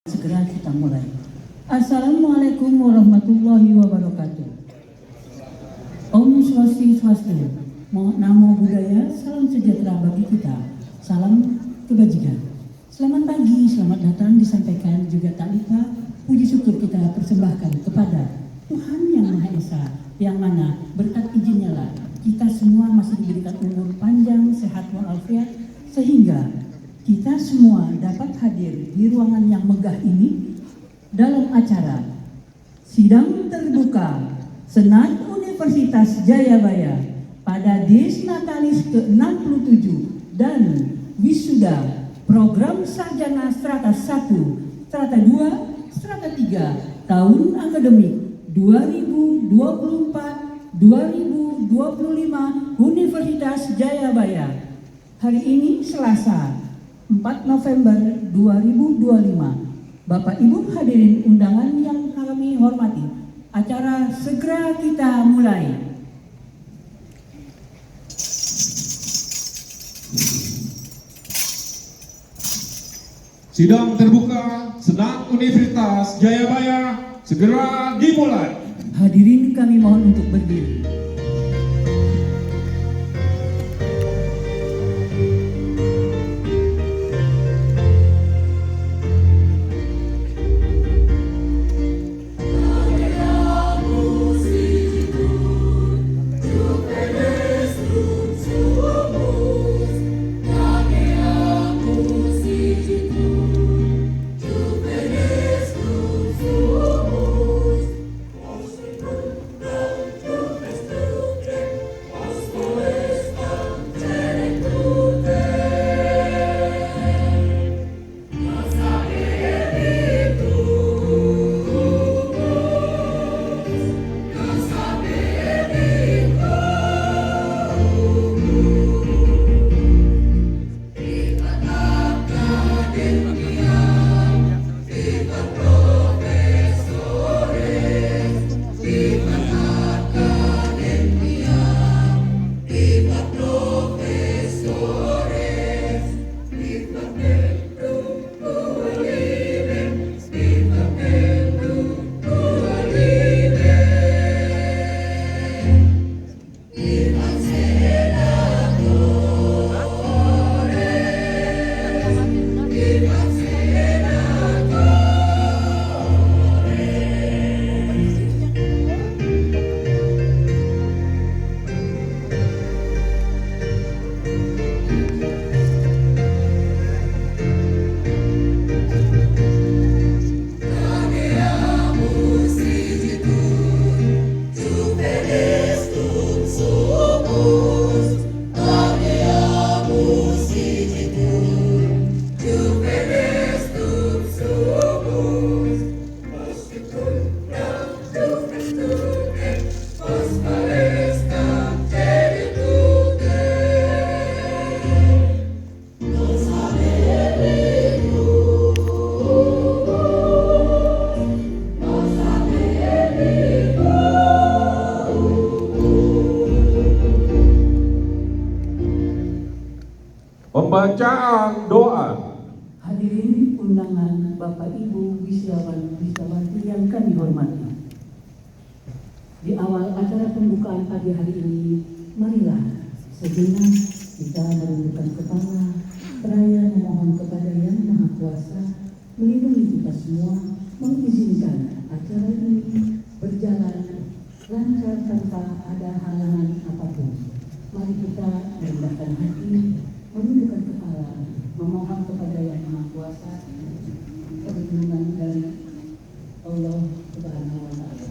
Segera kita mulai. Assalamualaikum warahmatullahi wabarakatuh. Om Swastiastu, Namo Buddhaya, salam sejahtera bagi kita, salam kebajikan. Selamat pagi, selamat datang disampaikan juga tak lupa puji syukur kita persembahkan kepada Tuhan Yang Maha Esa, yang mana berkat izinnya lah kita semua masih diberikan umur panjang, sehat walafiat, sehingga kita semua dapat hadir di ruangan yang megah ini dalam acara sidang terbuka Senat Universitas Jayabaya pada Dies Natalis ke-67 dan wisuda program sarjana strata 1, strata 2, strata 3 tahun akademik 2024-2025 Universitas Jayabaya. Hari ini Selasa 4 November 2025. Bapak Ibu hadirin undangan yang kami hormati, acara segera kita mulai. Sidang terbuka Senat Universitas Jayabaya segera dimulai. Hadirin kami mohon untuk berdiri. Pembacaan doa. Hadirin undangan Bapak Ibu wisudawan wisudawati yang kami hormati. Di awal acara pembukaan pagi hari ini, marilah sejenak kita merundukkan kepala, seraya memohon kepada Yang Maha Kuasa melindungi kita semua, mengizinkan acara ini berjalan lancar tanpa ada halangan apapun. Mari kita merendahkan hati, menundukkan kepala, memohon kepada Yang Maha Kuasa perlindungan dari Allah Subhanahu wa Ta'ala.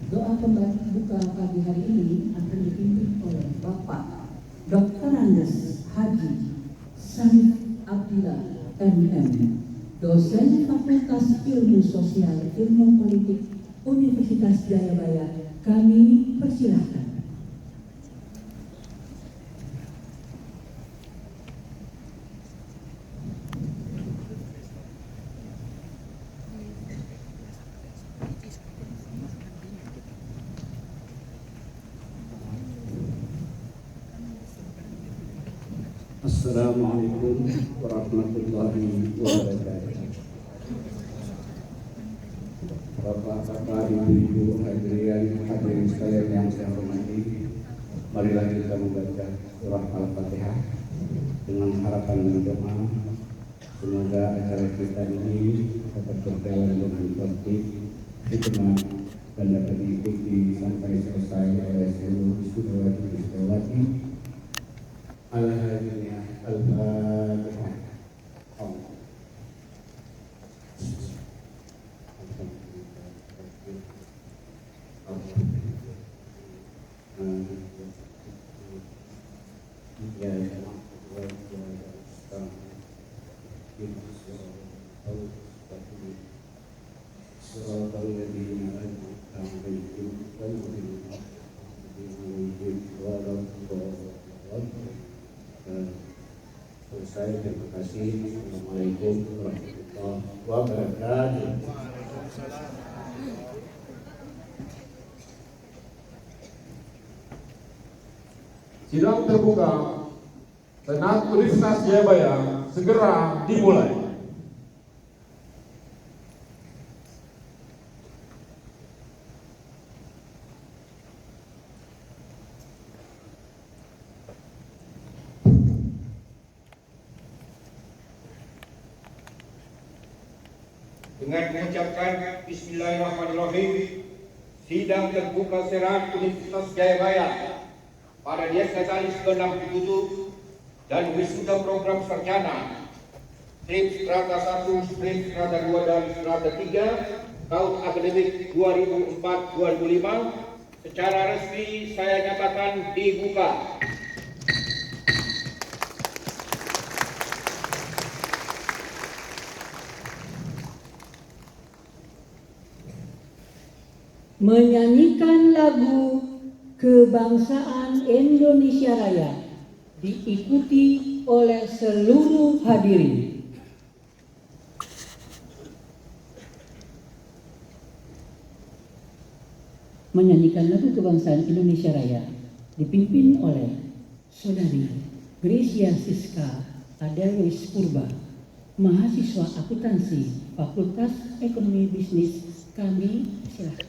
Doa pembuka pagi hari ini akan dipimpin oleh Bapak Dr. Andes Haji Syarif Abdillah MM, dosen Fakultas Ilmu Sosial Ilmu Politik Universitas Jayabaya. Kami persilahkan. Assalamualaikum warahmatullahi wabarakatuh. Bapak-bapak, ibu-ibu, hadirin sekalian yang saya hormati, marilah kita membaca surah Al-Fatihah dengan harapan dan doa semoga acara kita ini dapat berjalan dengan tertib, hikmah, dan dapat diikuti sampai selesai oleh seluruh siswati. Al-Fatihah. Selesai, terima kasih. Assalamualaikum warahmatullahi wabarakatuh. Sidang terbuka Senat Universitas Jayabaya segera dimulai. Dengan mengucapkan Bismillahirrahmanirrahim, sidang terbuka Senat Universitas Jayabaya pada Diasetalis ke-67 dan wisuda program sarjana strip strata 1, strip strata 2 dan strata 3 tahun akademik 2004-2005 secara resmi saya nyatakan dibuka. Menyanyikan lagu Kebangsaan Indonesia Raya diikuti oleh seluruh hadirin. Menyanyikan lagu Kebangsaan Indonesia Raya dipimpin oleh Saudari Gracia Siska Adarwis Purba, mahasiswa akuntansi Fakultas Ekonomi Bisnis. Kami silakan.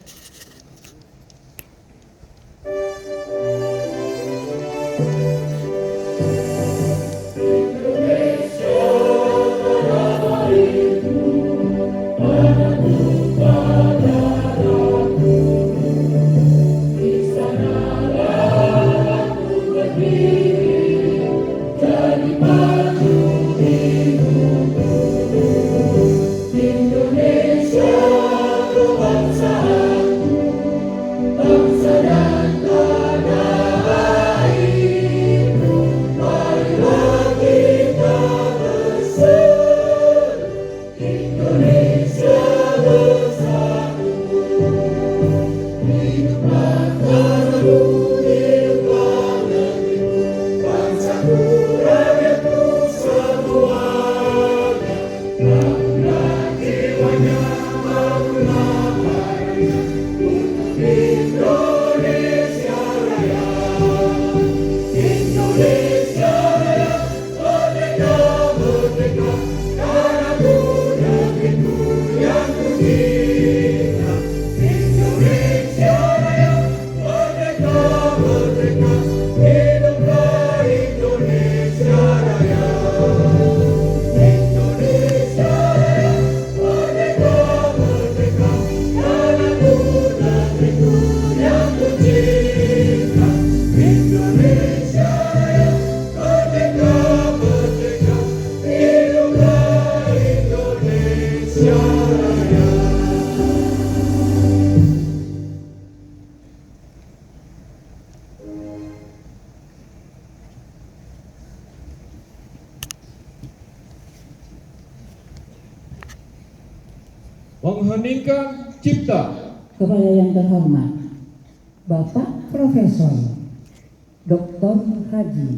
Mengheningkan cipta. Kepada yang terhormat Bapak Profesor Dr. Haji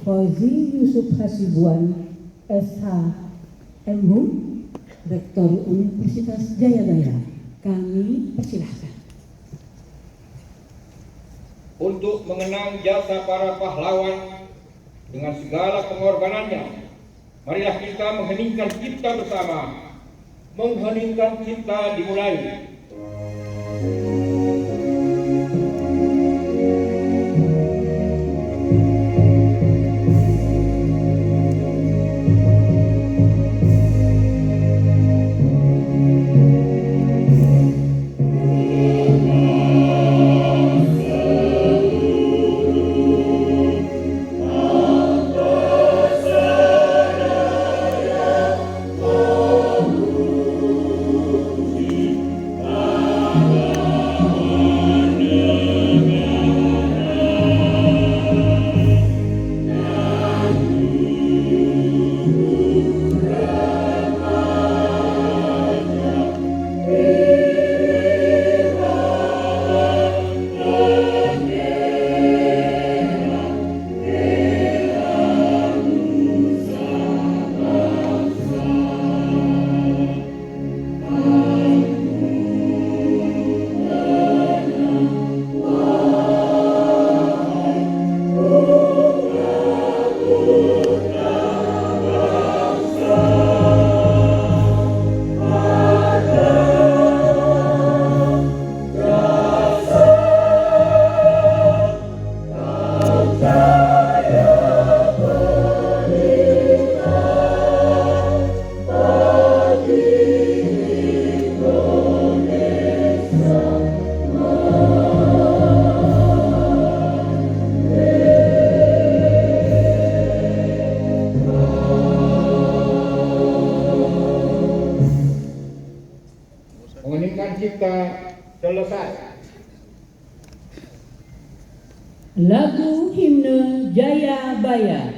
Fauzi Yusuf Hasibuan SH MHU Rektor Universitas Jayabaya, kami persilahkan. Untuk mengenang jasa para pahlawan dengan segala pengorbanannya, marilah kita mengheningkan cipta bersama mengheningkan cipta dimulai. Mengheningkan cipta selesai. Lagu himne Jayabaya.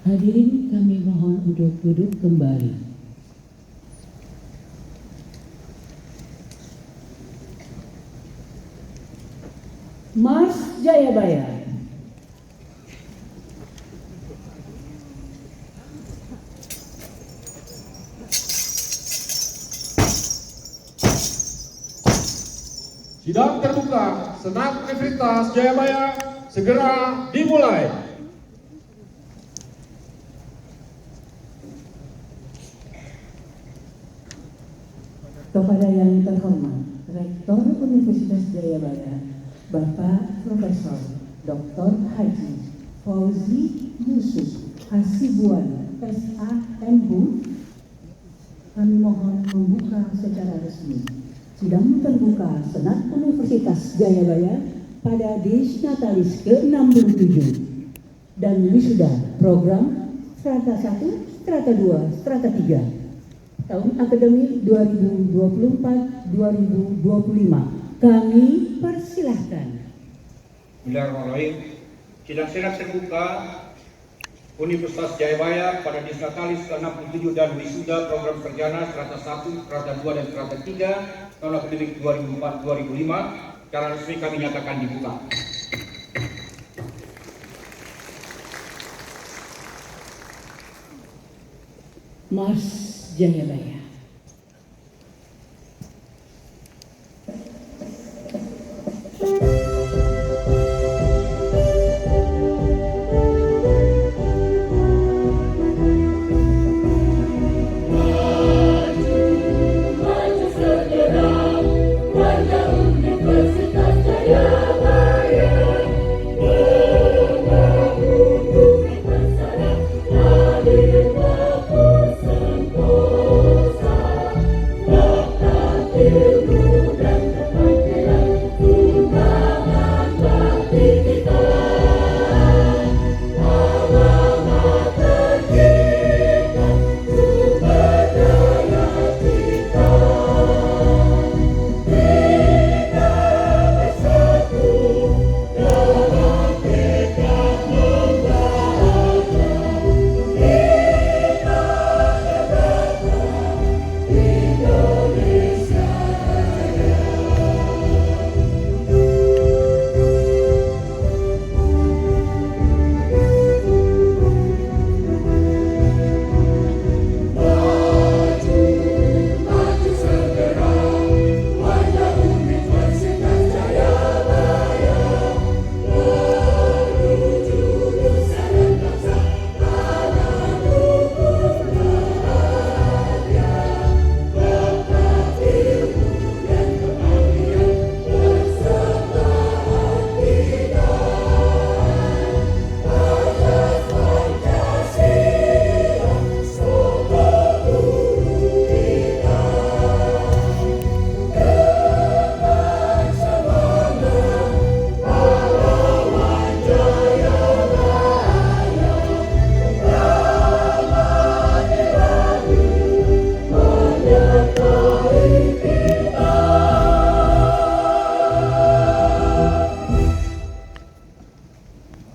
Hadirin kami mohon untuk duduk kembali. Mars Jayabaya. Sidang terbuka Senat Universitas Jayabaya segera dimulai. Kepada yang terhormat Rektor Universitas Jayabaya, Bapak Profesor Dr. Haji Fauzi Yusuf Hasibuan SAMH, kami mohon membuka secara resmi sidang terbuka Senat Universitas Jayabaya pada Disnatalis ke-67 dan wisuda program Strata 1, Strata 2, Strata 3 tahun akademik 2024-2025. Kami persilahkan. Bismillahirrahmanirrahim. Sidang Senat terbuka Universitas Jayabaya pada Disnatalis ke-67 dan wisuda program sarjana Strata 1, Strata 2 dan Strata 3 tahun akademik 2004-2005 secara resmi kami nyatakan dibuka. Mars Jayabaya.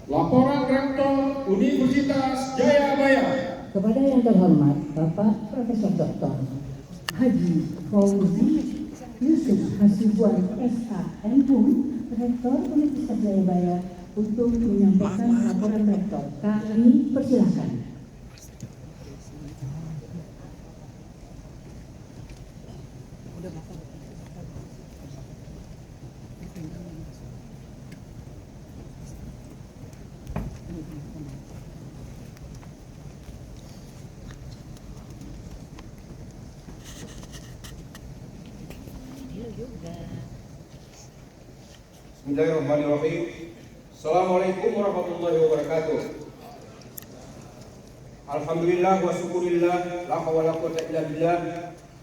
Laporan Rektor Universitas Jayabaya. Kepada yang terhormat Bapak Profesor Dr. Haji Fauzi Yusuf Hasibuan SAMH, Rektor Universitas Jayabaya, untuk menyampaikan laporan rektor. Kami persilahkan. Bismillahirrahmanirrahim. Assalamualaikum warahmatullahi wabarakatuh. Alhamdulillah wa syukurillah, la hawla wa la quwwata illa billah.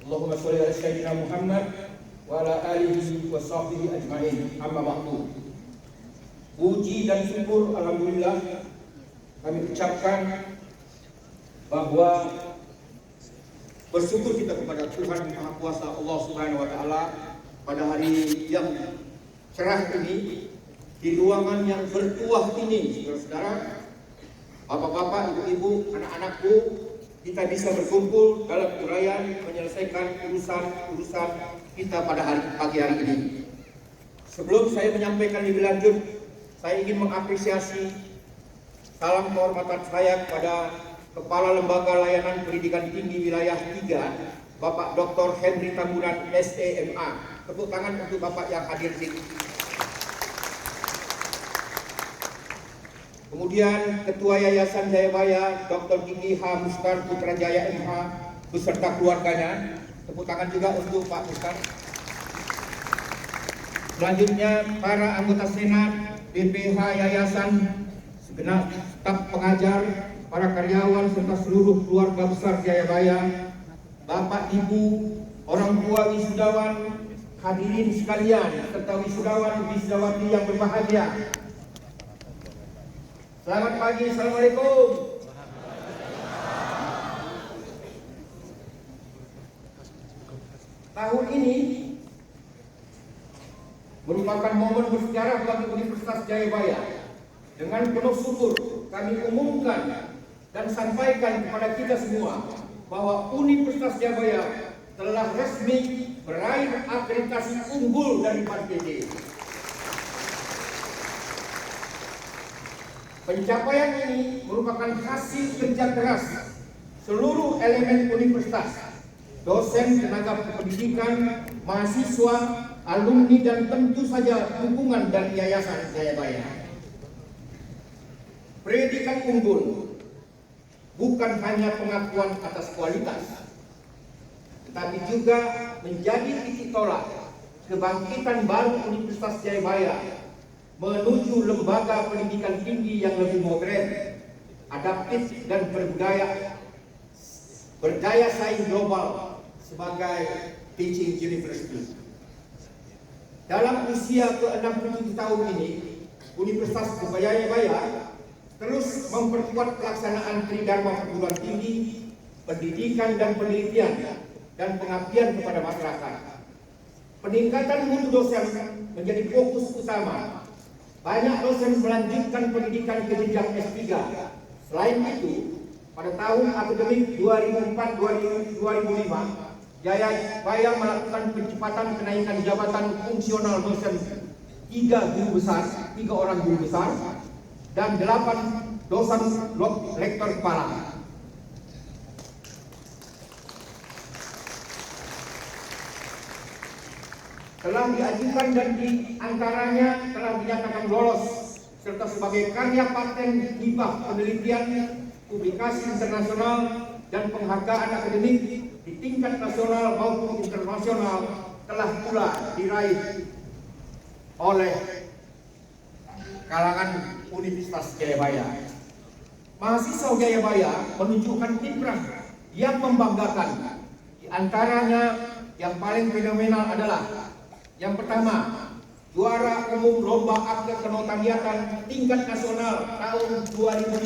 Allahumma sholli ala sayyidina Muhammad wa ala alihi wa sahbihi ajma'in. Amma ba'du. Puji dan syukur alhamdulillah kami ucapkan bahwa bersyukur kita kepada Tuhan Maha Kuasa Allah Subhanahu wa taala pada hari yang cerah ini, di ruangan yang bertuah ini, saudara-saudara, Bapak-bapak, ibu-ibu, anak-anakku, kita bisa berkumpul dalam uraian menyelesaikan urusan-urusan kita pada pagi hari ini. Sebelum saya menyampaikan lebih lanjut, saya ingin mengapresiasi salam kehormatan saya kepada Kepala Lembaga Layanan Pendidikan Tinggi Wilayah 3, Bapak Dr. Henry Tambunan, SEMA. Tepuk tangan untuk Bapak yang hadir di sini. Kemudian Ketua Yayasan Jayabaya, Dr. Gigi H. Muskar Putrajaya MH, beserta keluarganya. Tepuk tangan juga untuk Pak Muskar. Selanjutnya para anggota Senat, BPH Yayasan, segenap staf pengajar, para karyawan serta seluruh keluarga besar Jayabaya, Bapak Ibu, orang tua wisudawan, hadirin sekalian, serta wisudawan-wisudawati yang berbahagia. Selamat pagi, Assalamualaikum. Tahun ini merupakan momen bersejarah bagi Universitas Jayabaya. Dengan penuh syukur kami umumkan dan sampaikan kepada kita semua bahwa Universitas Jayabaya telah resmi meraih akreditasi unggul dari PAN-PD. Pencapaian ini merupakan hasil kerja keras seluruh elemen universitas, dosen, tenaga pendidikan, mahasiswa, alumni, dan tentu saja dukungan dari Yayasan Jayabaya. Pendidikan unggul bukan hanya pengakuan atas kualitas, tetapi juga menjadi titik tolak kebangkitan baru Universitas Jayabaya menuju lembaga pendidikan tinggi yang lebih modern, adaptif, dan berdaya saing global sebagai teaching university. Dalam usia ke-67 tahun ini, Universitas Jayabaya terus memperkuat pelaksanaan Tridharma perguruan tinggi, pendidikan dan penelitian, dan pengabdian kepada masyarakat. Peningkatan mutu dosen menjadi fokus utama. Banyak dosen melanjutkan pendidikan ke jenjang S3. Selain itu, pada tahun akademik 2004-2005, Jayabaya melakukan percepatan kenaikan jabatan fungsional dosen 3 orang guru besar, dan 8 dosen lektor kepala. Telah diajukan dan diantaranya telah dinyatakan lolos serta sebagai karya paten hibah penelitian, publikasi internasional, dan penghargaan akademik di tingkat nasional maupun internasional telah pula diraih oleh kalangan Universitas Jayabaya. Mahasiswa Jayabaya menunjukkan kiprah yang membanggakan. Di antaranya yang paling fenomenal adalah yang pertama, juara umum lomba akte kenotariatan tingkat nasional tahun 2005.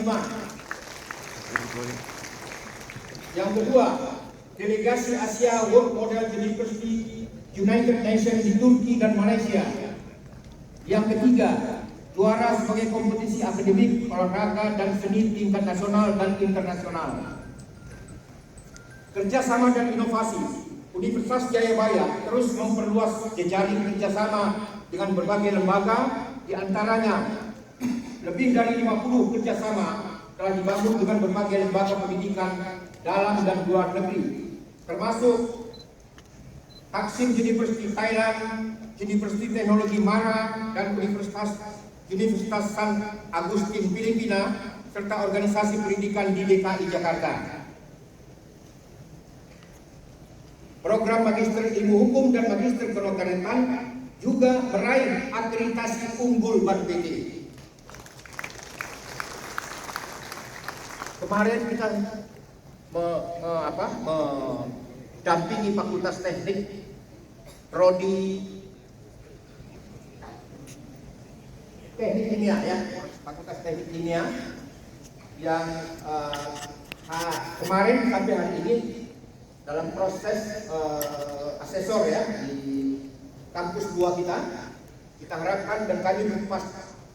Yang kedua, delegasi Asia World Model University United Nations di Turki dan Malaysia. Yang ketiga, juara sebagai kompetisi akademik, olahraga, dan seni tingkat nasional dan internasional. Kerjasama dan inovasi. Universitas Jayabaya terus memperluas jejaring kerjasama dengan berbagai lembaga, di antaranya lebih dari 50 kerjasama telah dibangun dengan berbagai lembaga pendidikan dalam dan luar negeri, termasuk Taksim University Thailand, University Teknologi Mara, dan Universitas San Agustin Filipina, serta organisasi pendidikan di DKI Jakarta. Program Magister Ilmu Hukum dan Magister Kenotariatan juga meraih akreditasi unggul PAN-PD. Kemarin kita mendampingi Fakultas Teknik Prodi Teknik Kimia, ya, Fakultas Teknik Kimia yang kemarin sampai hari ini dalam proses asesor, ya, di kampus 2 kita harapkan dan kami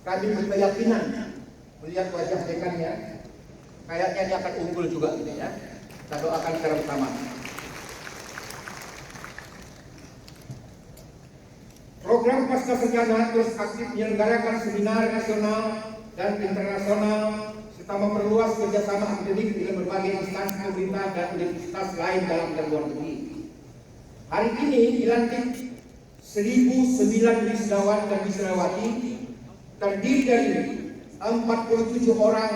berkeyakinan melihat wajah dekannya kayaknya dia akan unggul juga gitu ya. Kita doakan secara bersama. Program Pasca Sarjana terus aktif menyelenggarakan seminar nasional dan internasional serta memperluas kerjasama akademik dengan berbagai instansi pemerintah dan universitas lain dalam dan luar negeri. Hari ini dilantik 1.009 wisudawan dan wisudawati, terdiri dari 47 orang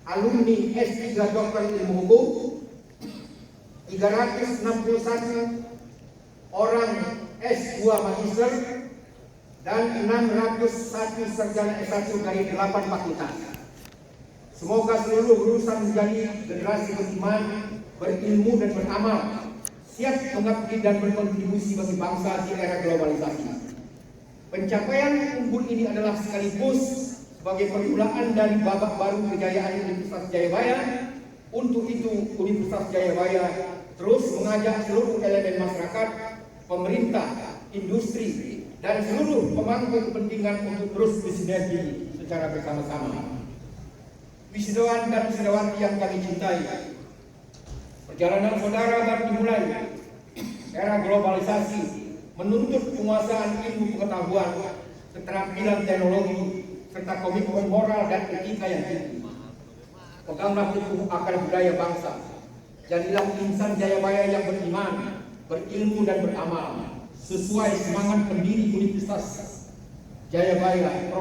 alumni S3 Doktor Ilmu Hukum, 361 orang S2 Magister, dan 601 sarjana S1 dari 8 fakultas. Semoga seluruh lulusan menjadi generasi beriman, berilmu dan beramal, siap mengabdi dan berkontribusi bagi bangsa di era globalisasi. Pencapaian unggul ini adalah sekaligus sebagai permulaan dari babak baru kejayaan Universitas Jayabaya. Untuk itu, Universitas Jayabaya terus mengajak seluruh elemen masyarakat, pemerintah, industri, dan seluruh pemangku kepentingan untuk terus bersinergi secara bersama-sama. Wisudawan dan wisudawati yang kami cintai, perjalanan saudara baru dimulai. Era globalisasi menuntut penguasaan ilmu pengetahuan, keterampilan teknologi, serta komitmen moral dan etika yang tinggi. Peganglah teguh akar budaya bangsa. Jadilah insan Jayabaya yang beriman, berilmu dan beramal sesuai semangat pendiri Universitas Jayabaya,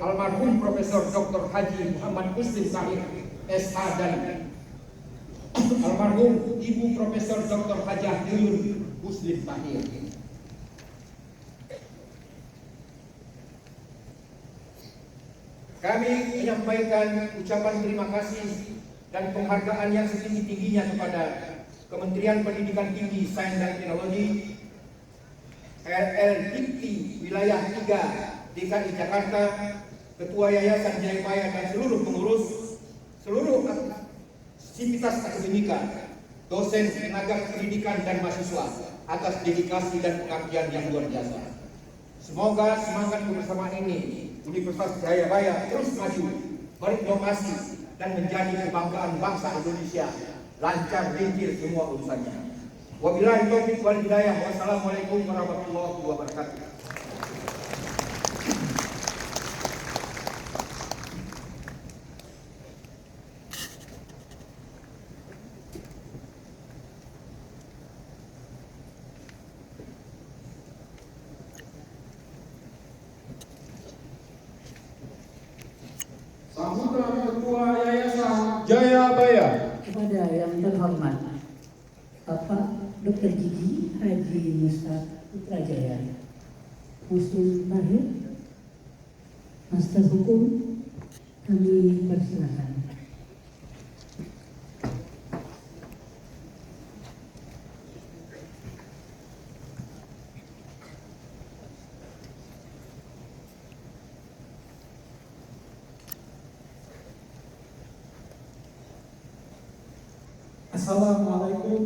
almarhum Profesor Dr. Haji Muhammad Muslim Sahir SH dan almarhum Ibu Profesor Dr. Hajah Yuyun Muslim Sahir. Kami menyampaikan ucapan terima kasih dan penghargaan yang setinggi-tingginya kepada Kementerian Pendidikan Tinggi, Sains dan Teknologi, RL-Dikti Wilayah 3 DKI Jakarta, Ketua Yayasan Jayabaya dan seluruh pengurus, seluruh sivitas akademika, dosen, tenaga pendidikan dan mahasiswa atas dedikasi dan pengabdian yang luar biasa. Semoga semangat kebersamaan ini Universitas Jayabaya terus maju, berinovasi dan menjadi kebanggaan bangsa Indonesia, lancar lincir semua urusannya. Wabillahi taufiq wal hidayah. Wassalamualaikum warahmatullahi wabarakatuh. Sambutan Ketua Yayasan Jayabaya. Kepada yang terhormat Bapak Dr. Gigi Haji Mustaq Putrajaya, Muslim Mahir, Master Hukum, kami persilakan. Assalamualaikum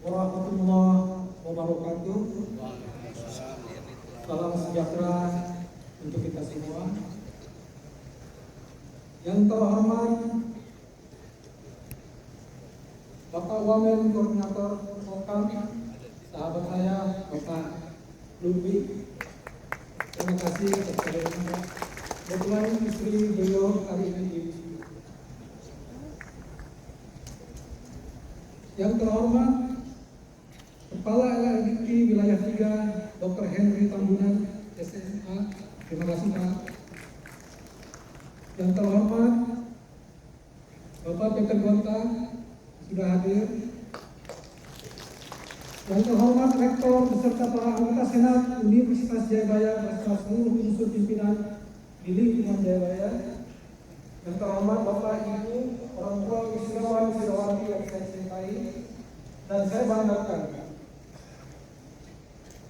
warahmatullahi wabarakatuh. Salam sejahtera untuk kita semua. Yang terhormat Bapak Wamen Koordinator Vokal, sahabat saya Bapak Ludwig. Terima kasih atas kehadirannya. Kebetulan istri beliau hari ini di Yang terhormat Kepala LLDK Wilayah 3 Dr. Henry Tambunan SSA, terima kasih Pak. Yang terhormat Bapak Peter Gonta sudah hadir. Yang terhormat Rektor beserta para anggota Senat Universitas Jayabaya beserta seluruh unsur pimpinan di lingkungan Jayabaya. Yang terhormat Bapak Ibu, orang tua wisudawan wisudawati yang saya cintai dan saya banggakan,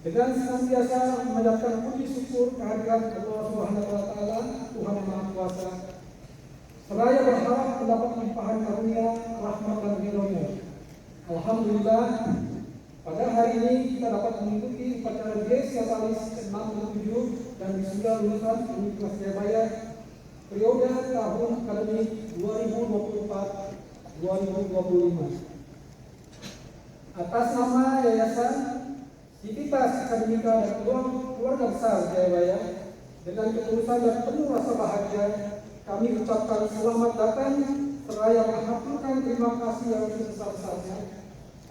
dengan senantiasa mengucapkan puji syukur kehadiran Allah Subhanahu wa Ta'ala, Tuhan yang Maha Kuasa, seraya berharap mendapat limpahan karunia, rahmat dan ridho-Nya. Alhamdulillah, pada hari ini kita dapat mengikuti upacara Grace Katalis ke-67 dan wisuda lulusan Universitas Jayabaya periode tahun akademik 2024-2025. Atas nama Yayasan Sivitas Akademika dan Keluarga Besar Jayabaya, dengan ketulusan dan penuh rasa bahagia, kami ucapkan selamat datang seraya mengaturkan terima kasih yang sebesar-besarnya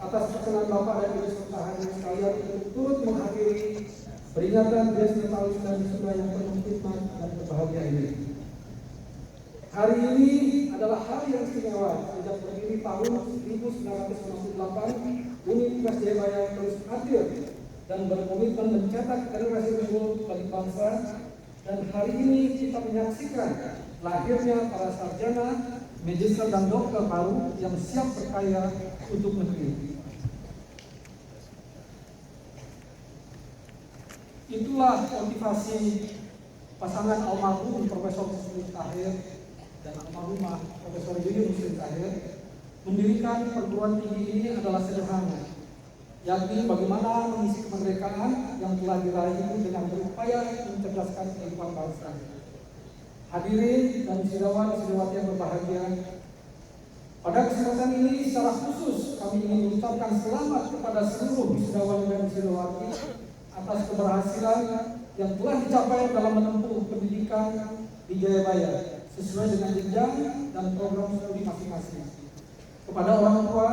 atas perkenan Bapak dan Ibu serta hadirin sekalian untuk turut menghadiri peringatan Dies Natalis dan Wisuda yang penuh hikmat dan berbahagia ini. Hari ini adalah hari yang istimewa. Sejak berdiri tahun 1998, Universitas Jayabaya terus hadir dan berkomitmen mencetak generasi unggul bagi bangsa. Dan hari ini kita menyaksikan lahirnya para sarjana, magister dan dokter baru yang siap berkarya untuk negeri. Itulah motivasi pasangan almarhum Profesor Muslim Tahir dan almarhumah Profesor Yuyun Muslim Tahir. Mendirikan perguruan tinggi ini adalah sederhana, yakni bagaimana mengisi kemerdekaan yang telah diraih dengan berupaya mencerdaskan kehidupan bangsa. Hadirin dan wisudawan-wisudawati yang berbahagia, pada kesempatan ini secara khusus kami ingin mengucapkan selamat kepada seluruh wisudawan dan wisudawati atas keberhasilan yang telah dicapai dalam menempuh pendidikan di Jayabaya sesuai dengan jenjang dan program studi masing-masing. Kepada orang tua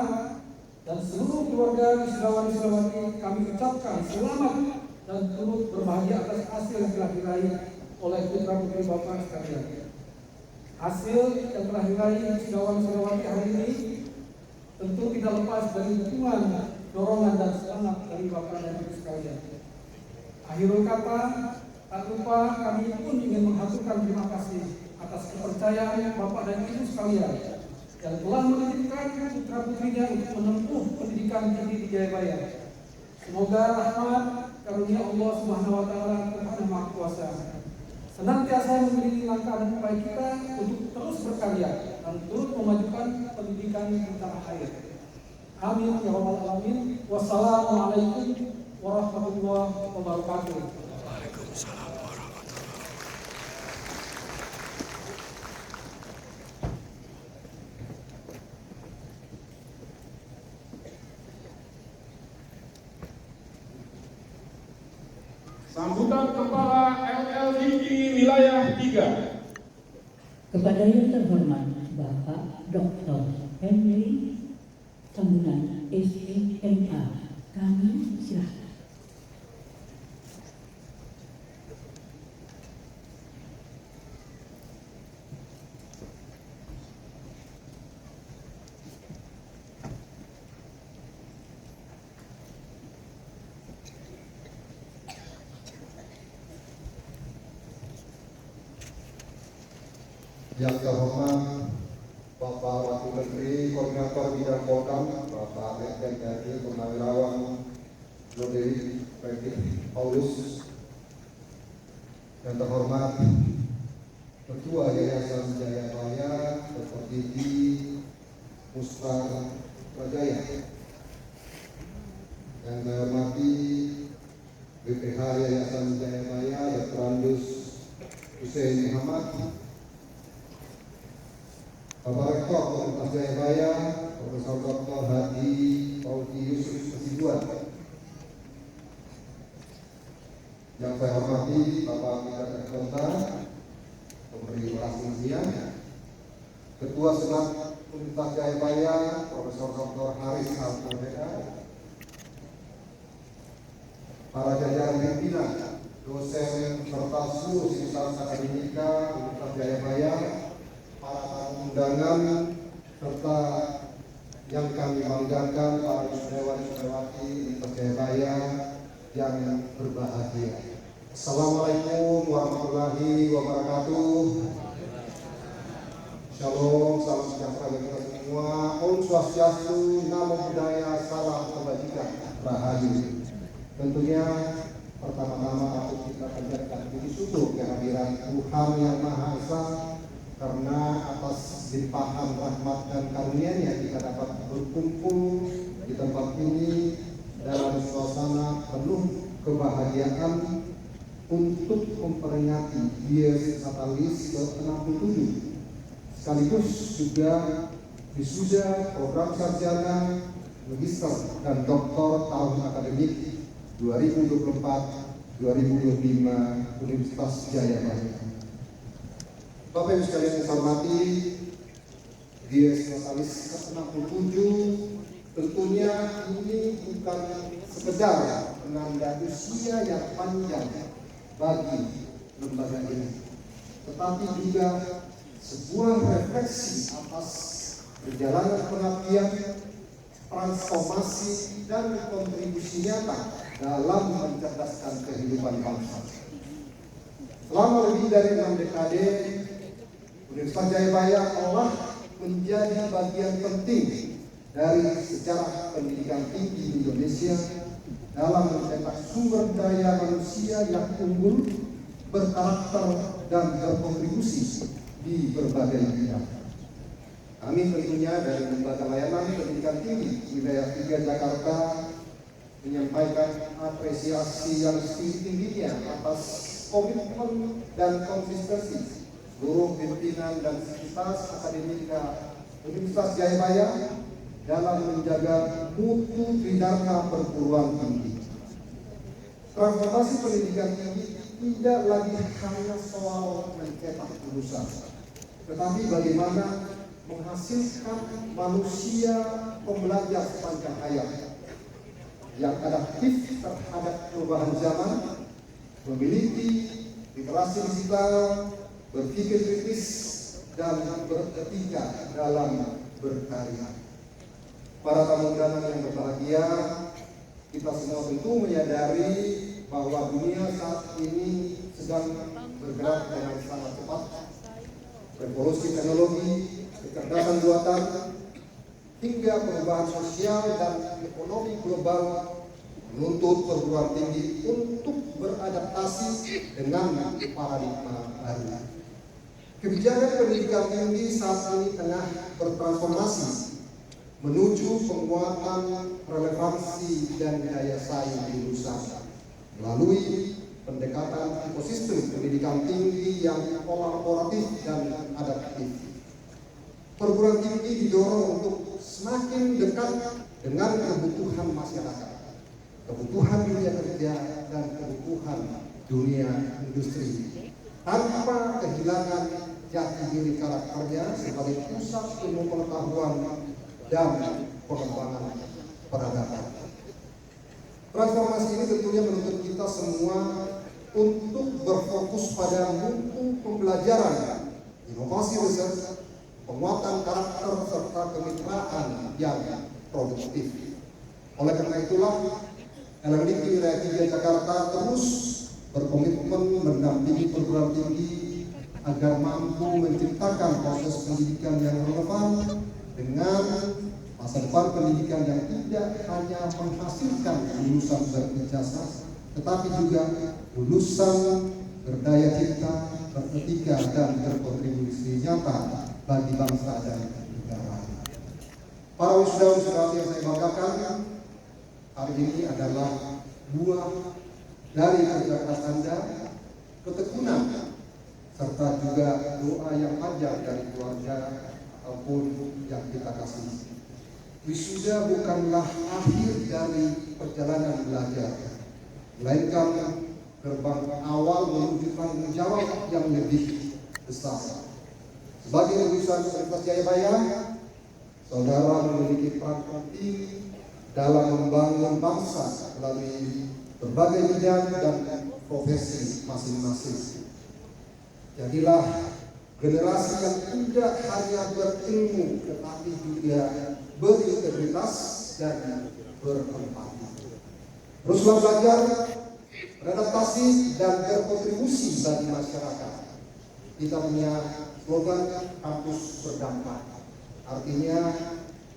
dan seluruh keluarga wisudawan-wisudawati, kami ucapkan selamat dan turut berbahagia atas hasil yang telah diraih oleh putra-putri Bapak sekalian. Hasil yang telah diraih wisudawan-wisudawati hari ini tentu tidak lepas dari dukungan, dorongan dan semangat dari Bapak dan Ibu sekalian. Akhirul kata, tak lupa kami pun ingin menghaturkan terima kasih atas kepercayaan Bapak dan Ibu sekalian yang telah menitipkan putra-putrinya untuk menempuh pendidikan tinggi di Jayabaya. Semoga rahmat karunia Allah Subhanahu wa taala Tuhan Yang Maha Kuasa senantiasa memberi langkah dan upaya kita untuk terus berkarya dan turut memajukan pendidikan di tanah air. Amin ya rabbal alamin. Wassalamualaikum warahmatullahi wabarakatuh. Waalaikumsalam warahmatullahi. Sambutan Kepala LLDI Wilayah 3. Kepada yang terhormat Bapak Dr. Henry Tambunan SMA, kami silakan. Yang terhormat Bapak Wakil Menteri Koordinator Bidang Polkam, Bapak Letjen TNI Purnawirawan Nurdewi Paulus. Yang terhormat Ketua Yayasan Jayabaya, Dr. Didi Musra Rajaya. Yang saya hormati BPH Yayasan Jayabaya, Dr. Andus Hussein Muhammad. Bapak Rektor Universitas Jayabaya, Profesor Dr. Hadi Pauti Yusuf Hasibuan. Yang saya hormati Bapak Bupati Kota, Pemberi Prasmasia, Ketua Senat Universitas Jayabaya, Profesor Dr. Haris Al-Mubeda, para jajaran pimpinan, dosen serta seluruh sivitas akademika Universitas Jayabaya, para tamu undangan serta yang kami banggakan para wisudawan-wisudawati Universitas Jayabaya yang berbahagia. Assalamualaikum warahmatullahi wabarakatuh. Shalom, salam sejahtera bagi kita semua. Om Swastiastu, Namo Buddhaya, salam kebajikan, rahayu. Tentunya pertama-tama patut kita panjatkan puji syukur kehadiran Tuhan Yang Maha Esa, karena atas limpahan rahmat dan karunia-Nya kita dapat berkumpul di tempat ini dalam suasana penuh kebahagiaan untuk memperingati Dies Natalis ke-67, sekaligus juga wisuda program sarjana, magister, dan doktor tahun akademik 2024-2025 Universitas Jayabaya. Bapak Ibu sekalian yang saya hormati, Dies Natalis ke-67 tentunya ini bukan sekedar penanda usia yang panjang bagi lembaga ini, tetapi juga sebuah refleksi atas perjalanan pengabdian, transformasi, dan kontribusi nyata dalam mencerdaskan kehidupan bangsa. Selama lebih dari 6 dekade, Universitas Jayabaya telah menjadi bagian penting dari sejarah pendidikan tinggi di Indonesia dalam mencetak sumber daya manusia yang unggul, berkarakter, dan berkontribusi di berbagai bidang. Kami tentunya dari Lembaga Layanan Pendidikan Tinggi Wilayah 3 Jakarta menyampaikan apresiasi yang setinggi-tingginya atas komitmen dan konsistensi seluruh pimpinan dan sivitas akademika Universitas Jayabaya dalam menjaga mutu tridharma perguruan tinggi. Transformasi pendidikan tinggi tidak lagi hanya soal mencetak lulusan, tetapi bagaimana menghasilkan manusia pembelajar sepanjang hayat yang adaptif terhadap perubahan zaman, memiliki literasi digital, berpikir kritis, dan beretika dalam berkarya. Para tamu undangan yang berbahagia, kita semua tentu menyadari bahwa dunia saat ini sedang bergerak dengan sangat cepat. Revolusi teknologi, kecerdasan buatan, hingga perubahan sosial dan ekonomi global menuntut perguruan tinggi untuk beradaptasi dengan paradigma baru. Kebijakan pendidikan tinggi saat ini tengah bertransformasi menuju penguatan relevansi dan daya saing lulusan melalui pendekatan ekosistem pendidikan tinggi yang kolaboratif dan adaptif. Perguruan tinggi didorong untuk semakin dekat dengan kebutuhan masyarakat, kebutuhan dunia kerja, dan kebutuhan dunia industri, tanpa kehilangan jati diri karakternya sebagai pusat ilmu pengetahuan dan pengembangan peradaban. Transformasi ini tentunya menuntut kita semua untuk berfokus pada mutu pembelajaran, inovasi riset, penguatan karakter, serta kemitraan yang produktif. Oleh karena itulah, LMDIK Wilayah 3 Jakarta terus berkomitmen mendampingi perguruan tinggi agar mampu menciptakan proses pendidikan yang relevan dengan masa depan pendidikan yang tidak hanya menghasilkan lulusan berijazah, tetapi juga lulusan berdaya cipta, beretika, dan berkontribusi nyata bagi bangsa dan negara. Para wisudawan yang saya banggakan, hari ini adalah buah dari kerja keras Anda, ketekunan, serta juga doa yang panjang dari keluarga ataupun yang kita kasih. Wisuda bukanlah akhir dari perjalanan belajar, melainkan gerbang awal menuju tanggung jawab yang lebih besar. Sebagai lulusan Universitas Jayabaya, saudara memiliki peran penting dalam membangun bangsa melalui berbagai bidang dan profesi masing-masing. Jadilah generasi yang tidak hanya berilmu, tetapi juga berintegritas dan berempati. Teruslah belajar, beradaptasi, dan berkontribusi bagi masyarakat. Kita punya slogan kampus berdampak. Artinya,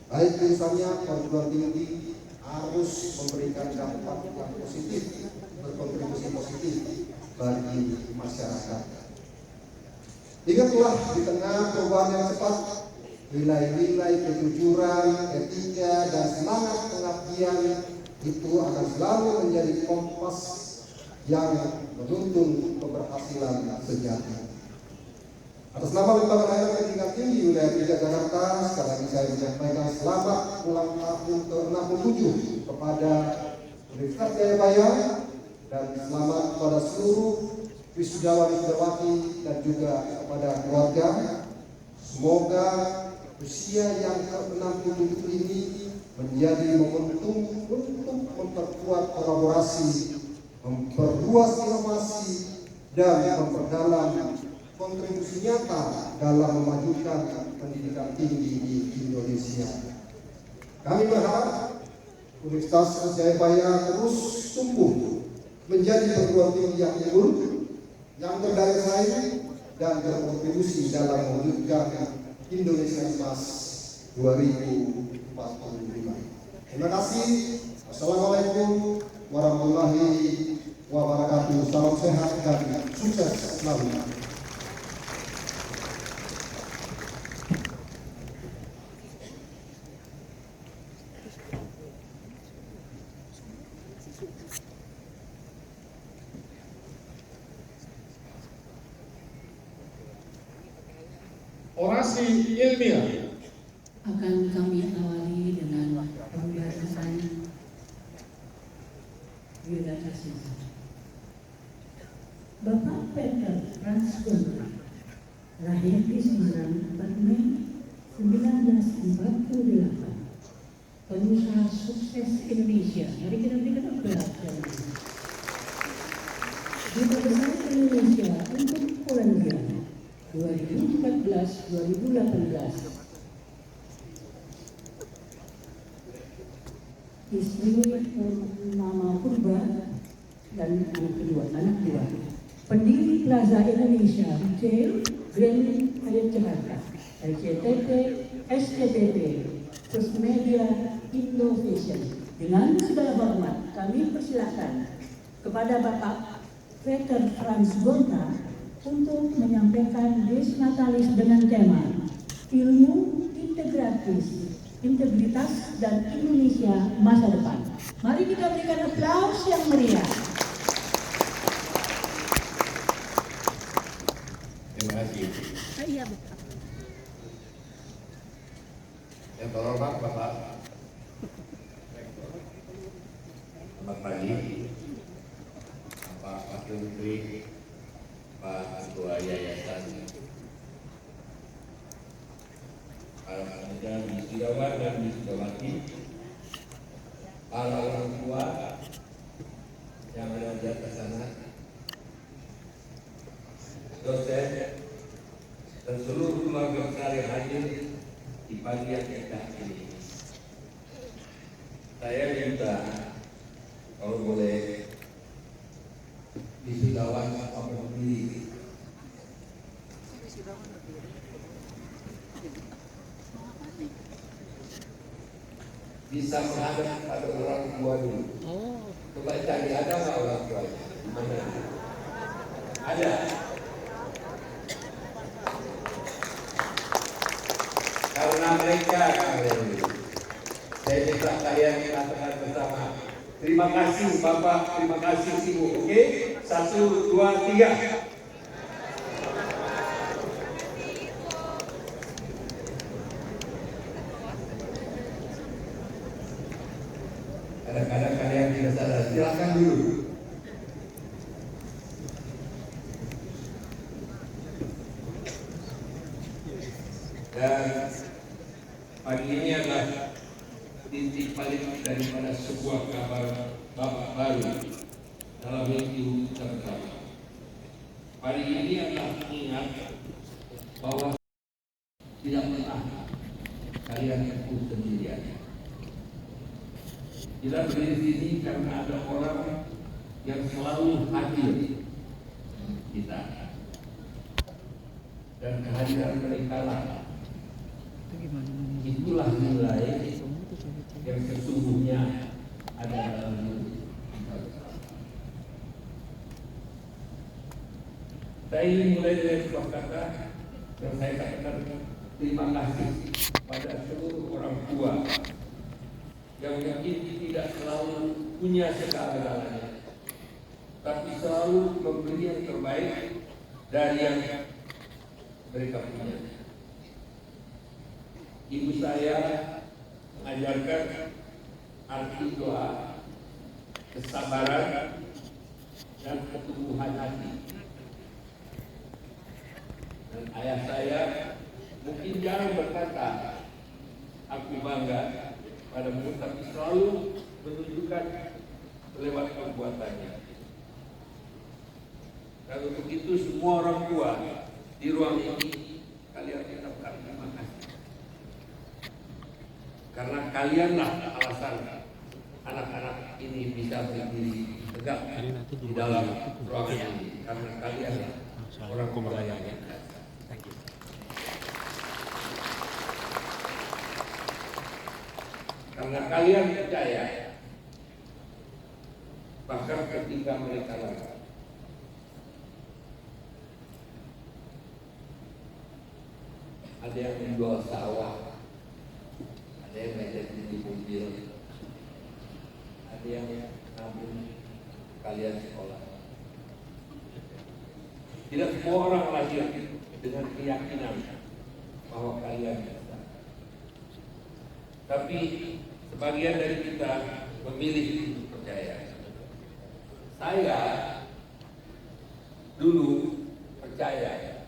baik misalnya perguruan tinggi harus memberikan dampak yang positif, berkontribusi positif bagi masyarakat. Ingatlah, di tengah perubahan yang cepat, nilai-nilai kejujuran, etika, dan semangat pengabdian itu akan selalu menjadi kompas yang menuntun keberhasilan sejati. Atas nama Lembaga Layanan Pendidikan Tinggi Wilayah 3 Jakarta, sekali lagi saya menyampaikan selamat ulang tahun ke-67 kepada Universitas Jayabaya dan selamat kepada seluruh wisudawan-wisudawati dan juga kepada keluarga. Semoga usia yang ke-67 ini menjadi momentum untuk memperkuat kolaborasi, memperluas inovasi, dan memperdalam kontribusi nyata dalam memajukan pendidikan tinggi di Indonesia. Kami berharap Universitas Jayabaya terus tumbuh menjadi perguruan tinggi yang unggul, yang berdaya saing, dan berkontribusi dalam mewujudkan Indonesia Emas 2045. Terima kasih. Wassalamualaikum warahmatullahi wabarakatuh. Salam sehat dan sukses selalu. Orasi ilmiah Akan kami awali dengan pembahasan biodata siswa. Bapak Peter Franz Gonta lahir di Semarang 4 Mei 1948. Pengusaha sukses Indonesia. Mari kita berikan aplaus. Duta Besar Indonesia untuk Polandia 2014-2018. Istri nama Purba dan anak dua. Pendiri Plaza Indonesia Retail Grand Hyatt Jakarta, LCTT, SCTT, First Media Innovation. Dengan segala hormat kami persilakan kepada Bapak Peter Franz Gonta untuk menyampaikan Des Natalis dengan tema Ilmu Integratif, Integritas dan Indonesia Masa Depan. Mari kita berikan aplaus yang meriah. Terima kasih. Yang terhormat Bapak selamat pagi, Pak Wakil Menteri, Pak Ketua Yayasan, para pekerja wisudawan dan wisudawati, para orang tua yang ada di atas sana, dosen, dan seluruh keluarga besar yang hadir di pagi yang indah ini. Saya minta kalau boleh wisudawan apa berdiri. Bisa menghadap pada orang tua dulu. Coba cari, ada nggak orang tuanya? Mana? Ada. Karena mereka kalian dulu. Saya minta kalian mengatakan bersama. Terima kasih Bapak, terima kasih Ibu. Oke? 1, 2, 3. Kadang-kadang kalian tidak sadar, silakan dulu. Dan pagi ini adalah titik balik daripada sebuah kabar babak baru dalam hidup kita bersama. Hari ini adalah mengingat bahwa tidak pernah kalian tempuh sendirian. Kita berdiri di sini karena ada orang yang selalu hadir kita, dan kehadiran mereka lah itulah nilai yang sesungguhnya ada dalam hidup kita. Saya ingin mulai dari sebuah kata yang saya katakan terima kasih pada seluruh orang tua yang mungkin tidak selalu punya segala-galanya, tapi selalu memberi yang terbaik dari yang mereka punya. Ibu saya mengajarkan arti doa, kesabaran, dan ketumbuhan hati. Dan ayah saya mungkin jarang berkata, aku bangga padamu, tapi selalu menunjukkan lewat perbuatannya. Dan untuk itu semua orang tua di ruang ini, kalian ucapkan terima kasih. Karena kalianlah alasan anak-anak ini bisa berdiri tegak di dalam ruangan ini. Karena kalianlah orang tua yang hebat. Karena kalian percaya, bahkan ketika mereka lalai, ada yang menjual sawah, ada yang ngajak di mobil, ada yang nabung kalian sekolah. Tidak semua orang lahir dengan keyakinan bahwa kalian bisa. Tapi sebagian dari kita memilih untuk percaya. Saya dulu percaya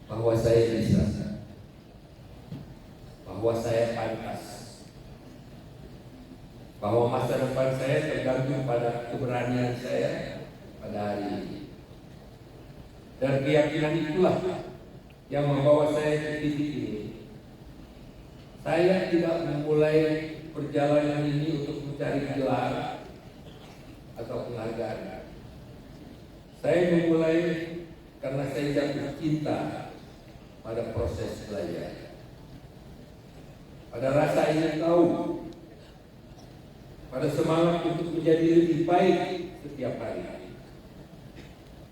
bahwa saya bisa, bahwa saya pantas, bahwa masa depan saya tergantung pada keberanian saya pada hari ini. Dan keyakinan itulah yang membawa saya ke titik ini. Saya tidak memulai perjalanan ini untuk mencari gelar atau penghargaan. Saya memulai karena saya jatuh cinta pada proses belajar, pada rasa ingin tahu, pada semangat untuk menjadi lebih baik setiap hari.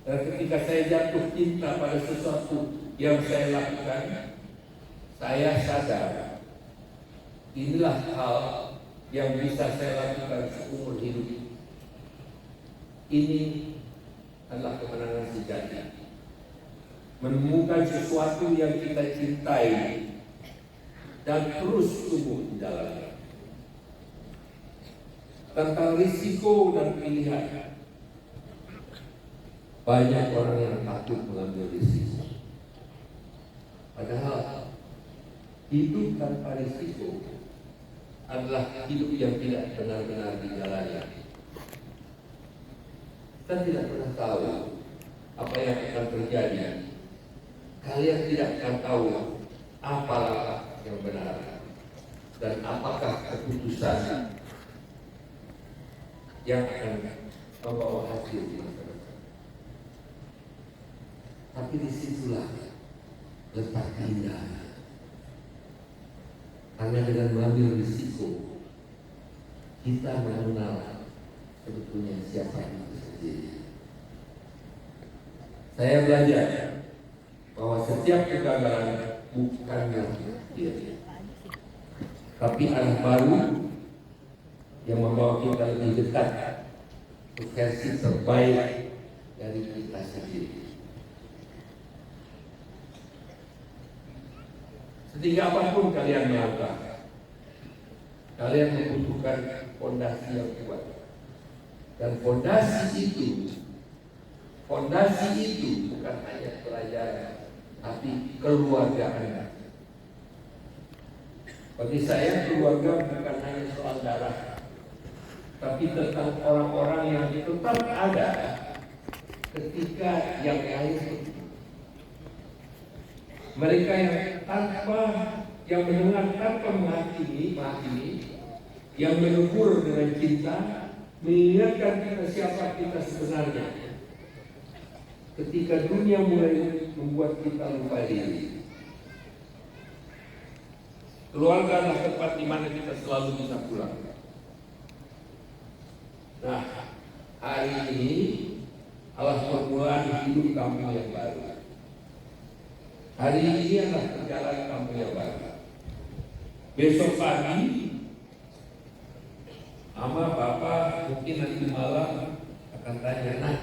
Dan ketika saya jatuh cinta pada sesuatu yang saya lakukan, saya sadar inilah hal yang bisa saya lakukan seumur hidup. Ini adalah kemenangan sejati. Menemukan sesuatu yang kita cintai dan terus tumbuh di dalamnya. Tentang risiko dan pilihan, banyak orang yang takut mengambil risiko. Padahal hidup tanpa risiko adalah hidup yang tidak benar-benar dijalani. Kita tidak pernah tahu apa yang akan terjadi. Kalian tidak akan tahu apa langkah yang benar dan apakah keputusan yang akan membawa hasil di masa depan. Tapi disitulah letak indah. Karena dengan mengambil risiko, kita mengenal sebetulnya siapa itu sendiri. Saya belajar bahwa setiap kegagalan bukanlah dia, tapi arah baru yang membawa kita lebih dekat ke versi terbaik dari kita sendiri. Sehingga apapun kalian melakukan, kalian membutuhkan fondasi yang kuat. Dan fondasi itu bukan hanya pelajaran, tapi keluarga Anda. Bagi saya keluarga bukan hanya soal darah, tapi tentang orang-orang yang tetap ada ketika yang lain. Mereka yang mendengar tanpa menghakimi, yang menegur dengan cinta, mengingatkan kita siapa kita sebenarnya. Ketika dunia mulai membuat kita lupa diri, keluarga adalah tempat di mana kita selalu bisa pulang. Nah, hari ini adalah permulaan hidup kamu yang baru. Hari ini adalah perjalanan kamu yang baru. Besok pagi, Mama, Bapak mungkin nanti malam akan tanya, nah,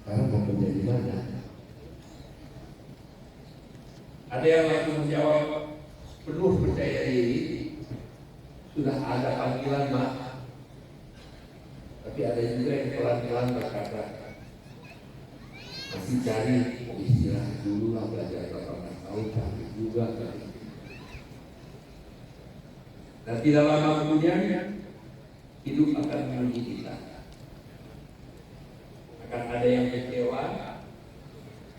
Sekarang mau kerja di mana? Ada yang langsung menjawab penuh percaya diri, sudah ada panggilan Mak. Tapi ada juga yang pelan-pelan berkata, masih cari istirahat dulu lah, belajar 18 tahun capek juga kali. Dan tidak lama kemudian hidup akan menguji kita. Akan ada yang kecewa,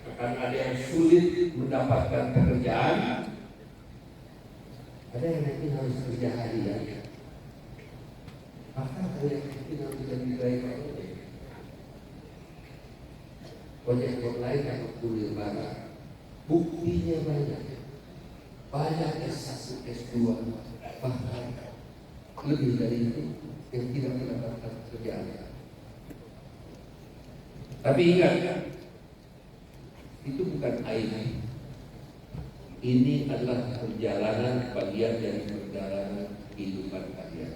akan ada yang sulit mendapatkan pekerjaan, ada yang mungkin harus kerja harian, bahkan ada yang mungkin harus jadi driver ojek online atau kurir barang. Buktinya banyak S1, S2, bahkan lebih dari itu yang tidak mendapatkan pekerjaan. Tapi ingat, itu bukan aib. Ini adalah perjalanan, bagian dari perjalanan kehidupan kalian.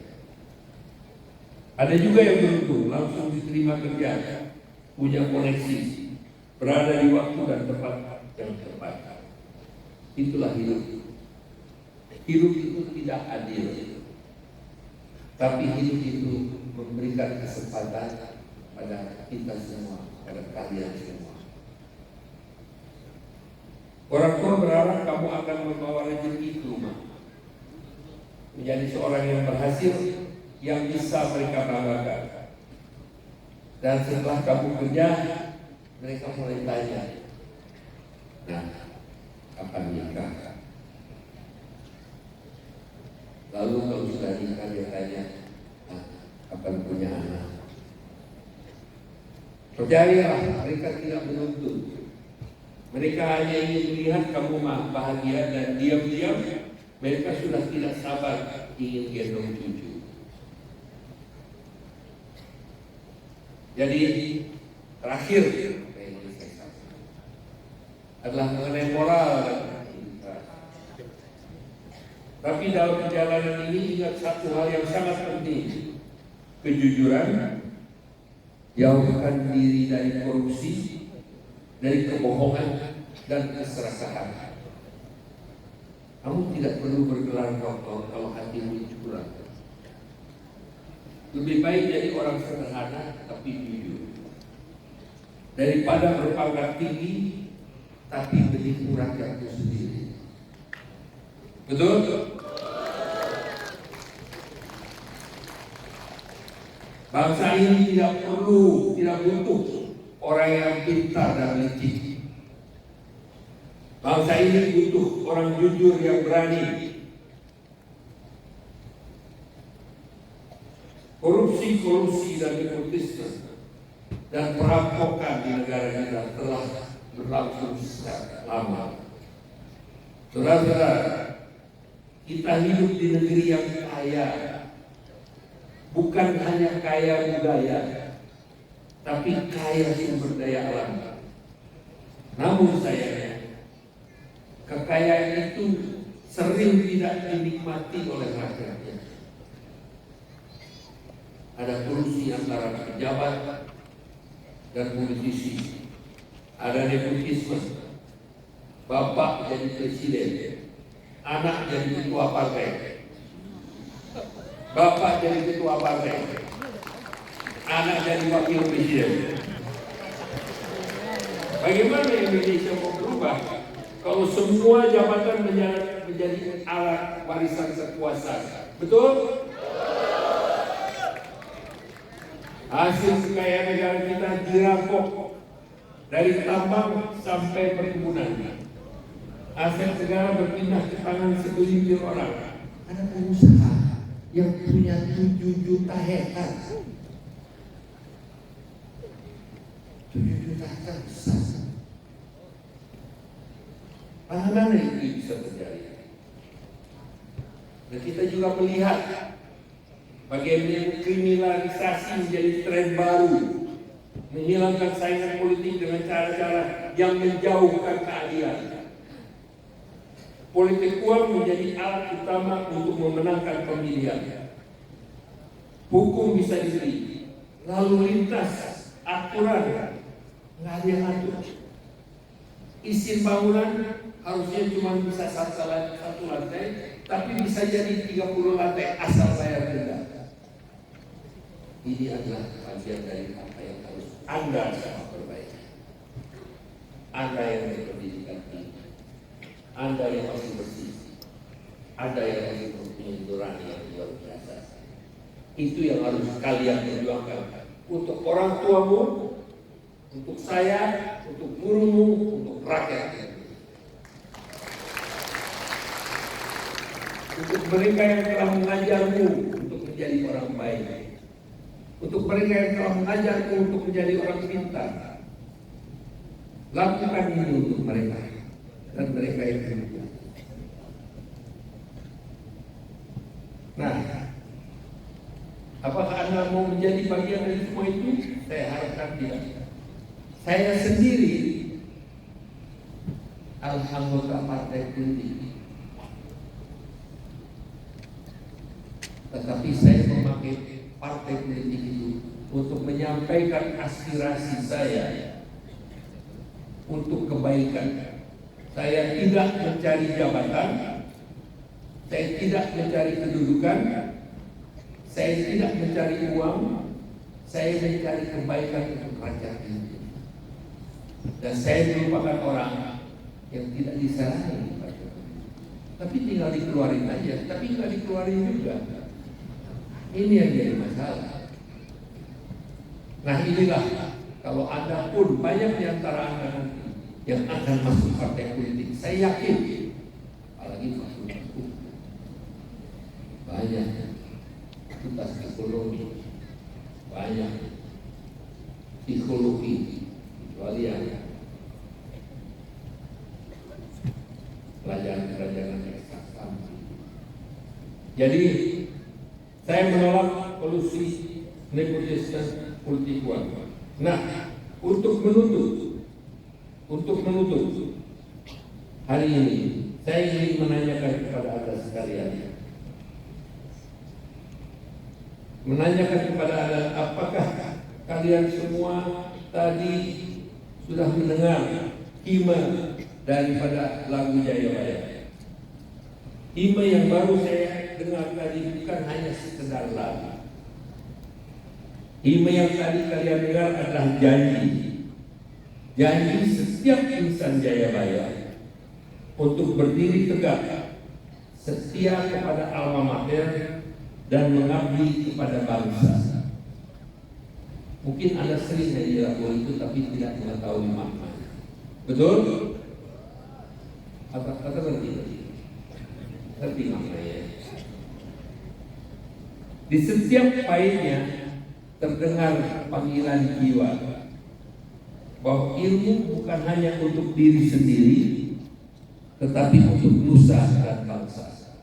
Ada juga yang beruntung langsung diterima kerja, punya koneksi, berada di waktu dan tempat yang tepat. Itulah hidup. Hidup itu tidak adil, tapi hidup itu memberikan kesempatan pada kita semua, pada kalian semua. Orang tua berharap kamu akan membawa rezeki ke rumah, menjadi seorang yang berhasil, yang bisa mereka banggakan. Dan setelah kamu kerja, mereka mulai tanya, nah, kapan nikah? Lalu kalau sudah nikah dia tanya, nah, kapan punya anak? Percayalah, mereka tidak menuntut. Mereka hanya ingin melihat kamu bahagia, dan diam-diam mereka sudah tidak sabar ingin gendong cucu. Jadi terakhir adalah mengenai moral dan integritas. Tapi dalam perjalanan ini ingat satu hal yang sangat penting: kejujuran. Jauhkan diri dari korupsi, dari kebohongan dan keserakahan. Kamu tidak perlu bergelar doktor kalau hatimu curang. Lebih baik jadi orang sederhana tapi jujur, daripada berpangkat tinggi tapi menipu rakyatmu sendiri. Betul? Bangsa ini tidak butuh orang yang pintar dan licik. Bangsa ini butuh orang jujur yang berani. Korupsi dan nepotisme dan perampokan di negara kita telah berlangsung sejak lama. Saudara-saudara, kita hidup di negeri yang kaya. Bukan hanya kaya budaya, tapi kaya sumber daya alam. Namun sayangnya, kekayaan itu sering tidak dinikmati oleh rakyatnya. Ada korupsi antara pejabat dan politisi, ada nepotisme. Bapak jadi presiden, anak jadi ketua partai. Bapak jadi ketua partai, anak jadi wakil presiden. Bagaimana Indonesia mau berubah kalau semua jabatan menjadi alat warisan kekuasaan? Betul? Hasil kekayaan negara kita dirampok dari tambang sampai perkebunan. Aset negara berpindah ke tangan segelintir orang. Ada pengusaha yang punya 7 juta hektar. 7 juta hektar besar. Bagaimana itu bisa terjadi? Dan kita juga melihat bagaimana kriminalisasi menjadi tren baru, menghilangkan saingan politik dengan cara-cara yang menjauhkan keadilan. Politik uang menjadi alat utama untuk memenangkan pemilihan. Hukum bisa dibeli, lalu lintas, aturan nggak ada yang ngatur. Izin bangunan harusnya cuma bisa satu lantai, tapi bisa jadi 30 lantai asal bayar denda. Ini adalah bagian dari apa yang harus Anda sama perbaiki. Anda yang berpendidikan tinggi, Anda yang masih bersih, Anda yang masih mempunyai nurani yang luar biasa. Itu yang harus kalian perjuangkan untuk orang tuamu, untuk saya, untuk gurumu, untuk rakyat. Untuk mereka yang telah mengajarmu untuk menjadi orang baik, untuk mereka yang telah mengajarmu untuk menjadi orang pintar, lakukan ini untuk mereka dan mereka yang berguna. Nah, apakah Anda mau menjadi bagian dari semua itu? Saya harapkan tidak. Saya sendiri anggota partai politik, tetapi saya memakai partai politik itu untuk menyampaikan aspirasi saya untuk kebaikan. Saya tidak mencari jabatan, saya tidak mencari kedudukan, saya tidak mencari uang, saya mencari kebaikan untuk rakyat ini. Dan saya merupakan orang yang tidak disarankan, tapi tinggal dikeluarin aja, tapi nggak dikeluarin juga. Ini yang jadi masalah. Nah inilah, kalau Anda pun banyak di antara Anda nanti yang akan masuk partai politik, saya yakin, apalagi fakultas hukum, banyak fakultas ekonomi, banyak psikologi, kecuali yang pelajaran-pelajaran eksakta. Jadi saya menolak kolusi nepotisme politik uang. Nah, untuk menutup hari ini, saya ingin menanyakan kepada Anda sekalian. Menanyakan kepada Anda, apakah kalian semua tadi sudah mendengar himne daripada lagu Jayabaya? Himne yang baru saya dengar tadi bukan hanya sekedar lagu. Himne yang tadi kalian dengar adalah janji setiap insan Jayabaya untuk berdiri tegak, setia kepada alma mater dan mengabdi kepada bangsa. Mungkin Anda sering menjadi lagu itu tapi tidak mengetahui maknanya. Betul? Kata ngerti maknanya. Di setiap baitnya terdengar panggilan jiwa bahwa ilmu bukan hanya untuk diri sendiri, tetapi untuk nusa dan bangsa.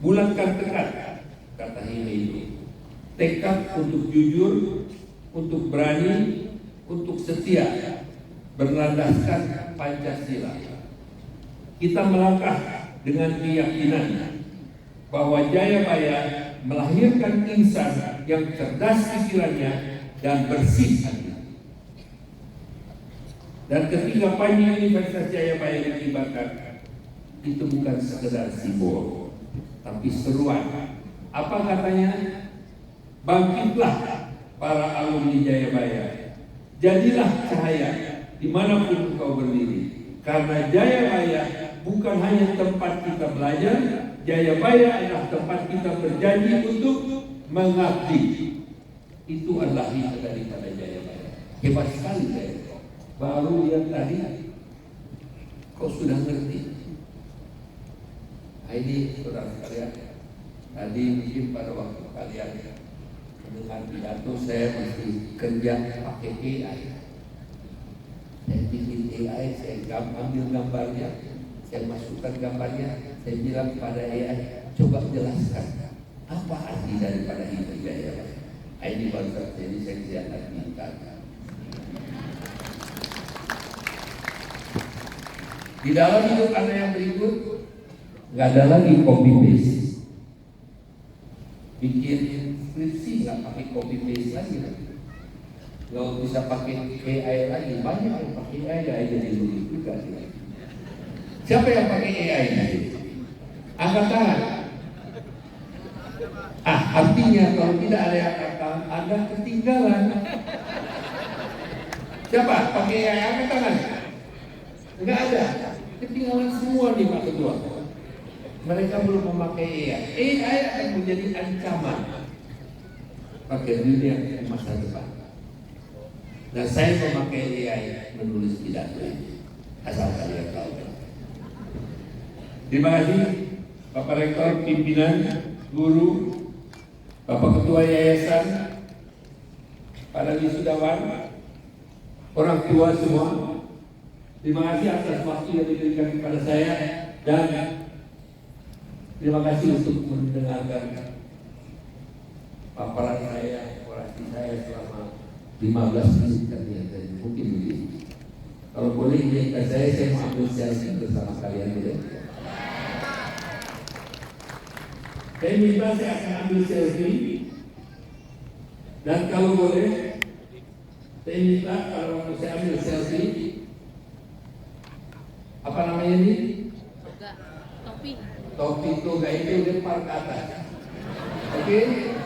Bulatkan tekad, kata himne itu, tekad untuk jujur, untuk berani, untuk setia, berlandaskan Pancasila. Kita melangkah dengan keyakinan bahwa Jayabaya melahirkan insan yang cerdas pikirannya dan bersih hati. Dan ketika panji Universitas Jayabaya dikibarkan, itu bukan sekedar simbol, tapi seruan. Apa katanya? Bangkitlah para alumni Jayabaya, jadilah cahaya dimanapun engkau berdiri. Karena Jayabaya bukan hanya tempat kita belajar, Jayabaya adalah tempat kita berjanji untuk mengabdi. Itu adalah hikmah daripada Jayabaya. Hebat sekali saya. Baru lihat tadi, kau sudah ngerti. Nah, ini saudara sekalian, tadi mungkin pada waktu kalian mendengar pidato saya masih kerja pakai AI. Saya bikin AI, saya ambil gambarnya, saya masukkan gambarnya, saya bilang pada AI, coba jelaskan apa arti daripada himne Jayabaya. Ini konsep, jadi saya tidak minta. Di dalam hidup Anda yang berikut, nggak ada lagi copy paste. Bikin skripsi nggak pakai copy paste lagi. nggak bisa pakai AI lagi, banyak yang pakai AI jadi lucu juga sih. Siapa yang pakai AI nanti? Angkat tangan. Artinya kalau tidak ada yang angkat tangan, Anda ketinggalan. Siapa pakai AI? Angkat tangan. Enggak ada, ketinggalan semua di Pak Ketua. Mereka belum memakai AI. AI akan menjadi ancaman bagi dunia masa depan. Dan saya memakai AI menulis pidato ini, asal kalian tahu. Terima kasih Bapak Rektor, pimpinan, guru, Bapak Ketua Yayasan, para wisudawan, orang tua semua. Terima kasih atas waktu yang diberikan kepada saya dan terima kasih untuk mendengarkan paparan saya, orasi saya selama 15 menit ternyata mungkin begini. Kalau boleh izinkan saya mau ambil selfie bersama kalian dulu. Saya minta saya akan ambil selfie dan kalau boleh saya minta kalau saya ambil selfie apa namanya ini? Topi toga itu lempar ke atas. Oke,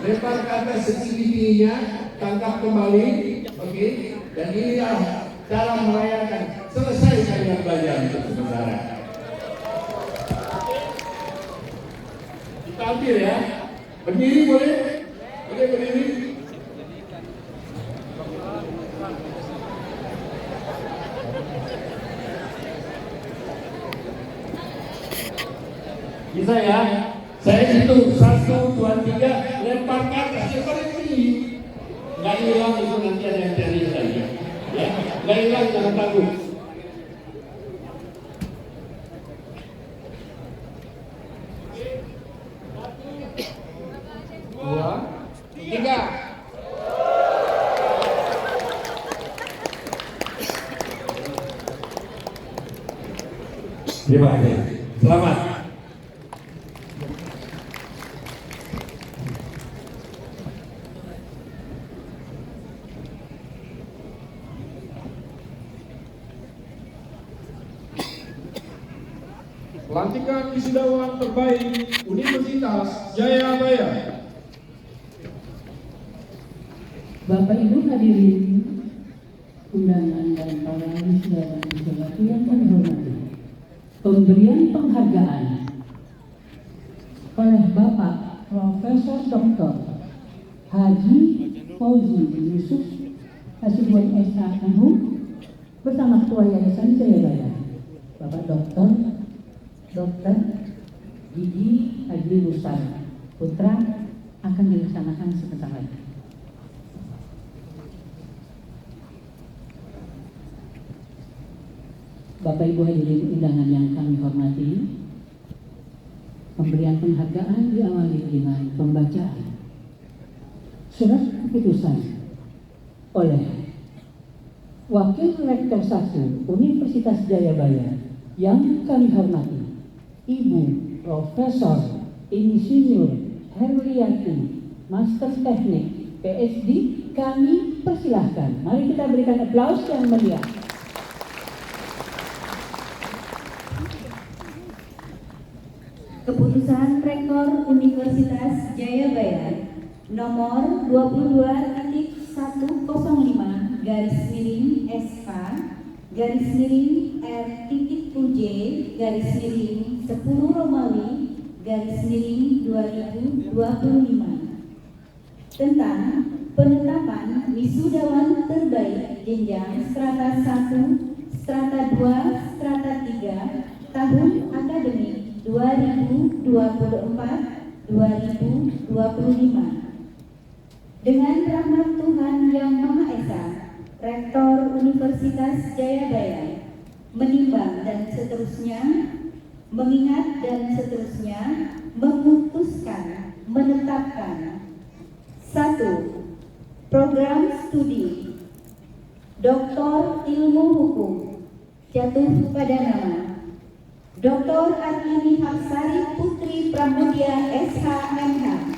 lempar ke atas setinggi-tingginya, tangkap kembali. Oke, dan inilah cara merayakan selesai kalian belajar untuk sementara. Kita ambil ya. Berdiri boleh? Boleh berdiri? Bisa ya? Saya hitung 1, 2, 3, lempar ke atas, lempar ke sini. Nggak hilang itu nanti ada yang cari lagi. Ya, nggak hilang jangan takut. 2, 3. Terima kasih. Selamat. Pelantikan wisudawan terbaik Universitas Jayabaya. Bapak Ibu hadirin undangan dan para wisudawan yang kami hormati. Pemberian penghargaan oleh Bapak Profesor Dr. Haji Fauzi Yusuf Hasibuan SH bersama Ketua Yayasan Jayabaya, Bapak Dr. Gigi Haji Rusar Putra akan dilaksanakan sebentar lagi. Bapak Ibu hadirin undangan yang kami hormati, pemberian penghargaan diawali dengan pembacaan surat keputusan oleh Wakil Rektor 1 Universitas Jayabaya yang kami hormati, Ibu Profesor Insinyur Herliati, Master Teknik PSD, kami persilahkan. Mari kita berikan aplaus yang meriah. Keputusan Rektor Universitas Jayabaya nomor 22-1/R-TUJ/10 tentang penetapan wisudawan terbaik jenjang strata 1, strata 2, strata 3 tahun akademik 2024-2025. Dengan rahmat Tuhan Yang Maha Esa, Rektor Universitas Jayabaya menimbang dan seterusnya, mengingat dan seterusnya, memutuskan, menetapkan 1. Program studi Doktor Ilmu Hukum jatuh pada nama Dr. Artini Hapsari Putri Pramudia SH.MH,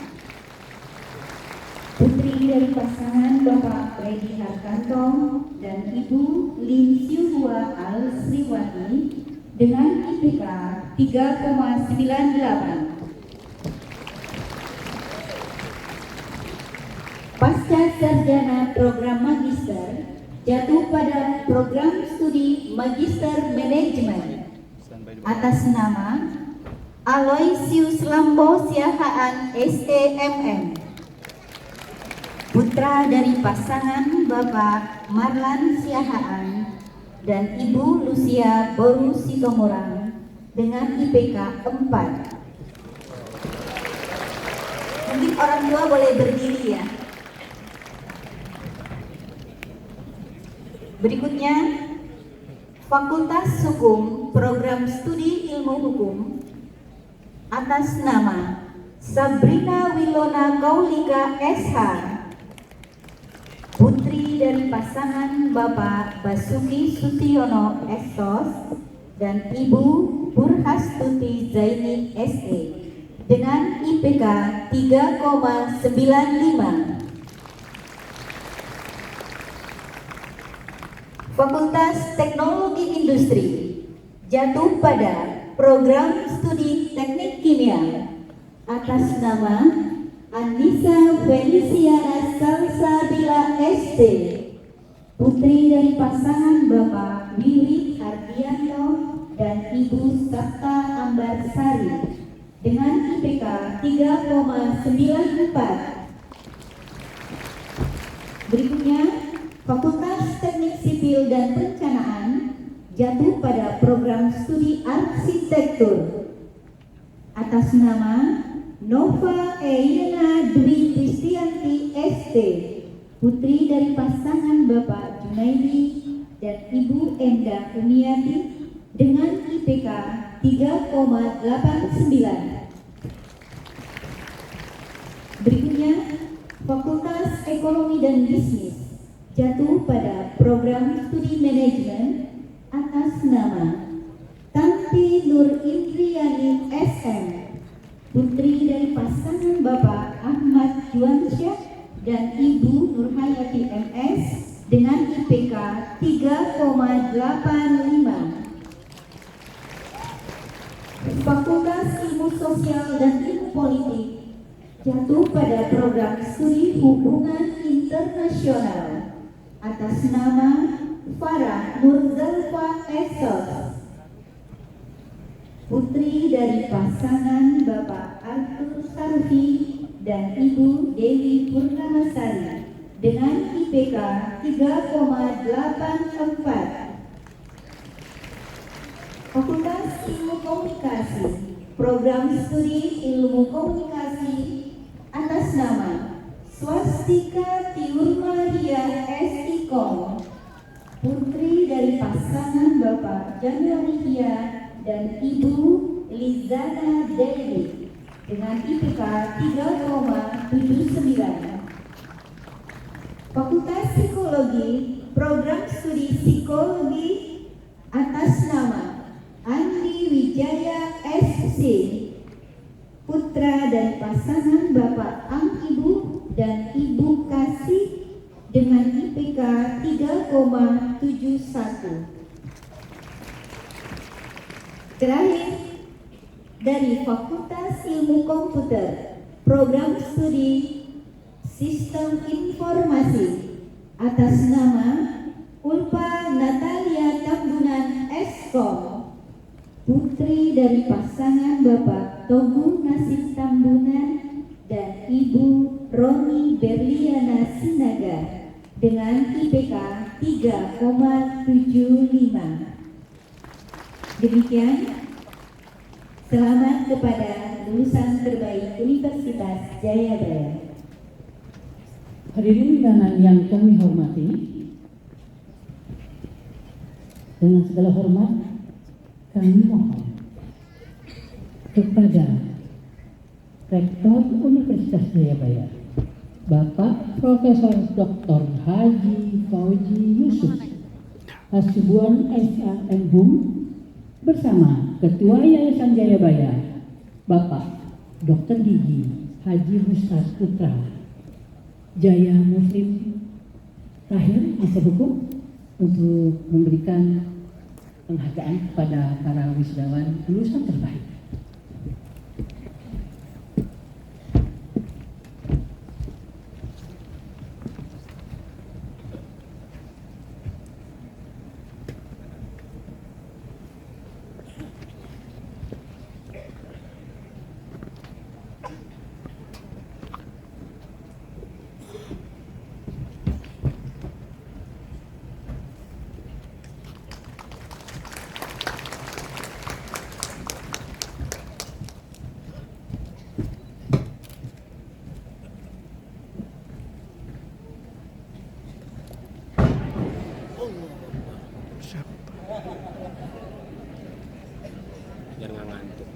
Putri putri dari pasangan Bapak Freddy Hartanto dan Ibu Lin Siuhua Al Sriwati dengan IPK 3,98. Pasca sarjana program magister jatuh pada program studi Magister Manajemen atas nama Aloysius Lambo Siahaan SEMM, putra dari pasangan Bapak Marlan Siahaan dan Ibu Lucia Boru Sitomorang dengan IPK 4. Mungkin orang tua boleh berdiri ya. Berikutnya, Fakultas Hukum Program Studi Ilmu Hukum atas nama Sabrina Wilona Kaulika SH, putri dari pasangan Bapak Basuki Sutiono Estos dan Ibu Burhastuti Zaini SE dengan IPK 3,95. Fakultas Teknologi Industri jatuh pada program studi Teknik Kimia atas nama Anissa Feliciana Salsabila ST, putri dari pasangan Bapak Wiwit Hardianto dan Ibu Sabta Ambarsari dengan IPK 3,94. Berikutnya, Fakultas Teknik Sipil dan Perencanaan jatuh pada program studi Arsitektur atas nama Nova Eyena Dwi Kristianti ST, putri dari pasangan Bapak Junaidi dan Ibu Enda Uniati dengan IPK 3,89. Berikutnya, Fakultas Ekonomi dan Bisnis jatuh pada program studi manajemen atas nama Tanti Nur Indriani SM, putri dari pasangan Bapak Ahmad Juansyah dan Ibu Nurhayati MS dengan IPK 3,85. Fakultas Ilmu Sosial dan Ilmu Politik jatuh pada program studi Hubungan Internasional atas nama Farah Nurzalfa Esos, putri dari pasangan Bapak Arthur Sarfi dan Ibu Dewi Purnamasari dengan IPK 3,84. Fakultas Ilmu Komunikasi, program studi Ilmu Komunikasi atas nama Swastika Tiurmahia S.Ikom, putri dari pasangan Bapak Januari Hia dan Ibu Lizana Dewi dengan IPK 3,79. Fakultas Psikologi, program studi Psikologi atas nama Andi Wijaya SC, putra dari pasangan Bapak Ang Ibu dan Ibu Kasih dengan IPK 3,71. Terakhir, dari Fakultas Ilmu Komputer, program studi Sistem Informasi atas nama Ulpa Natalia Tambunan Eskom, putri dari pasangan Bapak Togu Nasib Tambunan dan Ibu Roni Berliana Sinaga dengan IPK 3,75. Demikian, selamat kepada lulusan terbaik Universitas Jayabaya. Hadirin undangan yang kami hormati, dengan segala hormat kami mohon kepada Rektor Universitas Jayabaya, Bapak Profesor Dr. Haji Fauzi Yusuf Hasibuan SAMBUM bersama Ketua Yayasan Jayabaya, Bapak Dr. Gigi Haji Mustas Putra, Jaya Muslim Tahir, Master Hukum, untuk memberikan penghargaan kepada para wisudawan lulusan terbaik. Biar nggak ngantuk.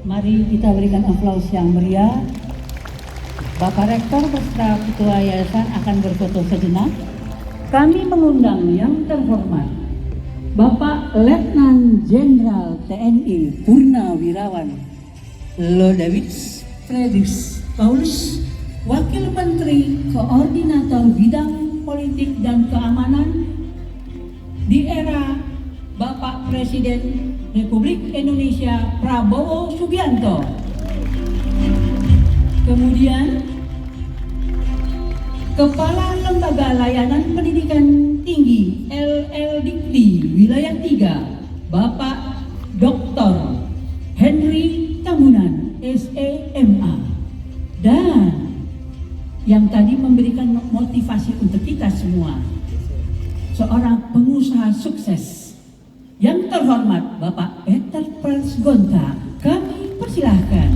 Mari kita berikan aplaus yang meriah. Bapak Rektor beserta Ketua Yayasan akan berfoto sejenak. Kami mengundang yang terhormat Bapak Letnan Jenderal TNI Purnawirawan Lodewijk Frederiks Paulus, Wakil Menteri Koordinator Bidang Politik dan Keamanan di era Bapak Presiden Republik Indonesia Prabowo Subianto. Kemudian Kepala Lembaga Layanan Pendidikan Tinggi LLDikti Wilayah 3 Bapak Dr. Henry Tambunan SEMA, dan yang tadi memberikan motivasi untuk kita semua, seorang pengusaha sukses yang terhormat Bapak Peter Prasgonta. Kami persilahkan.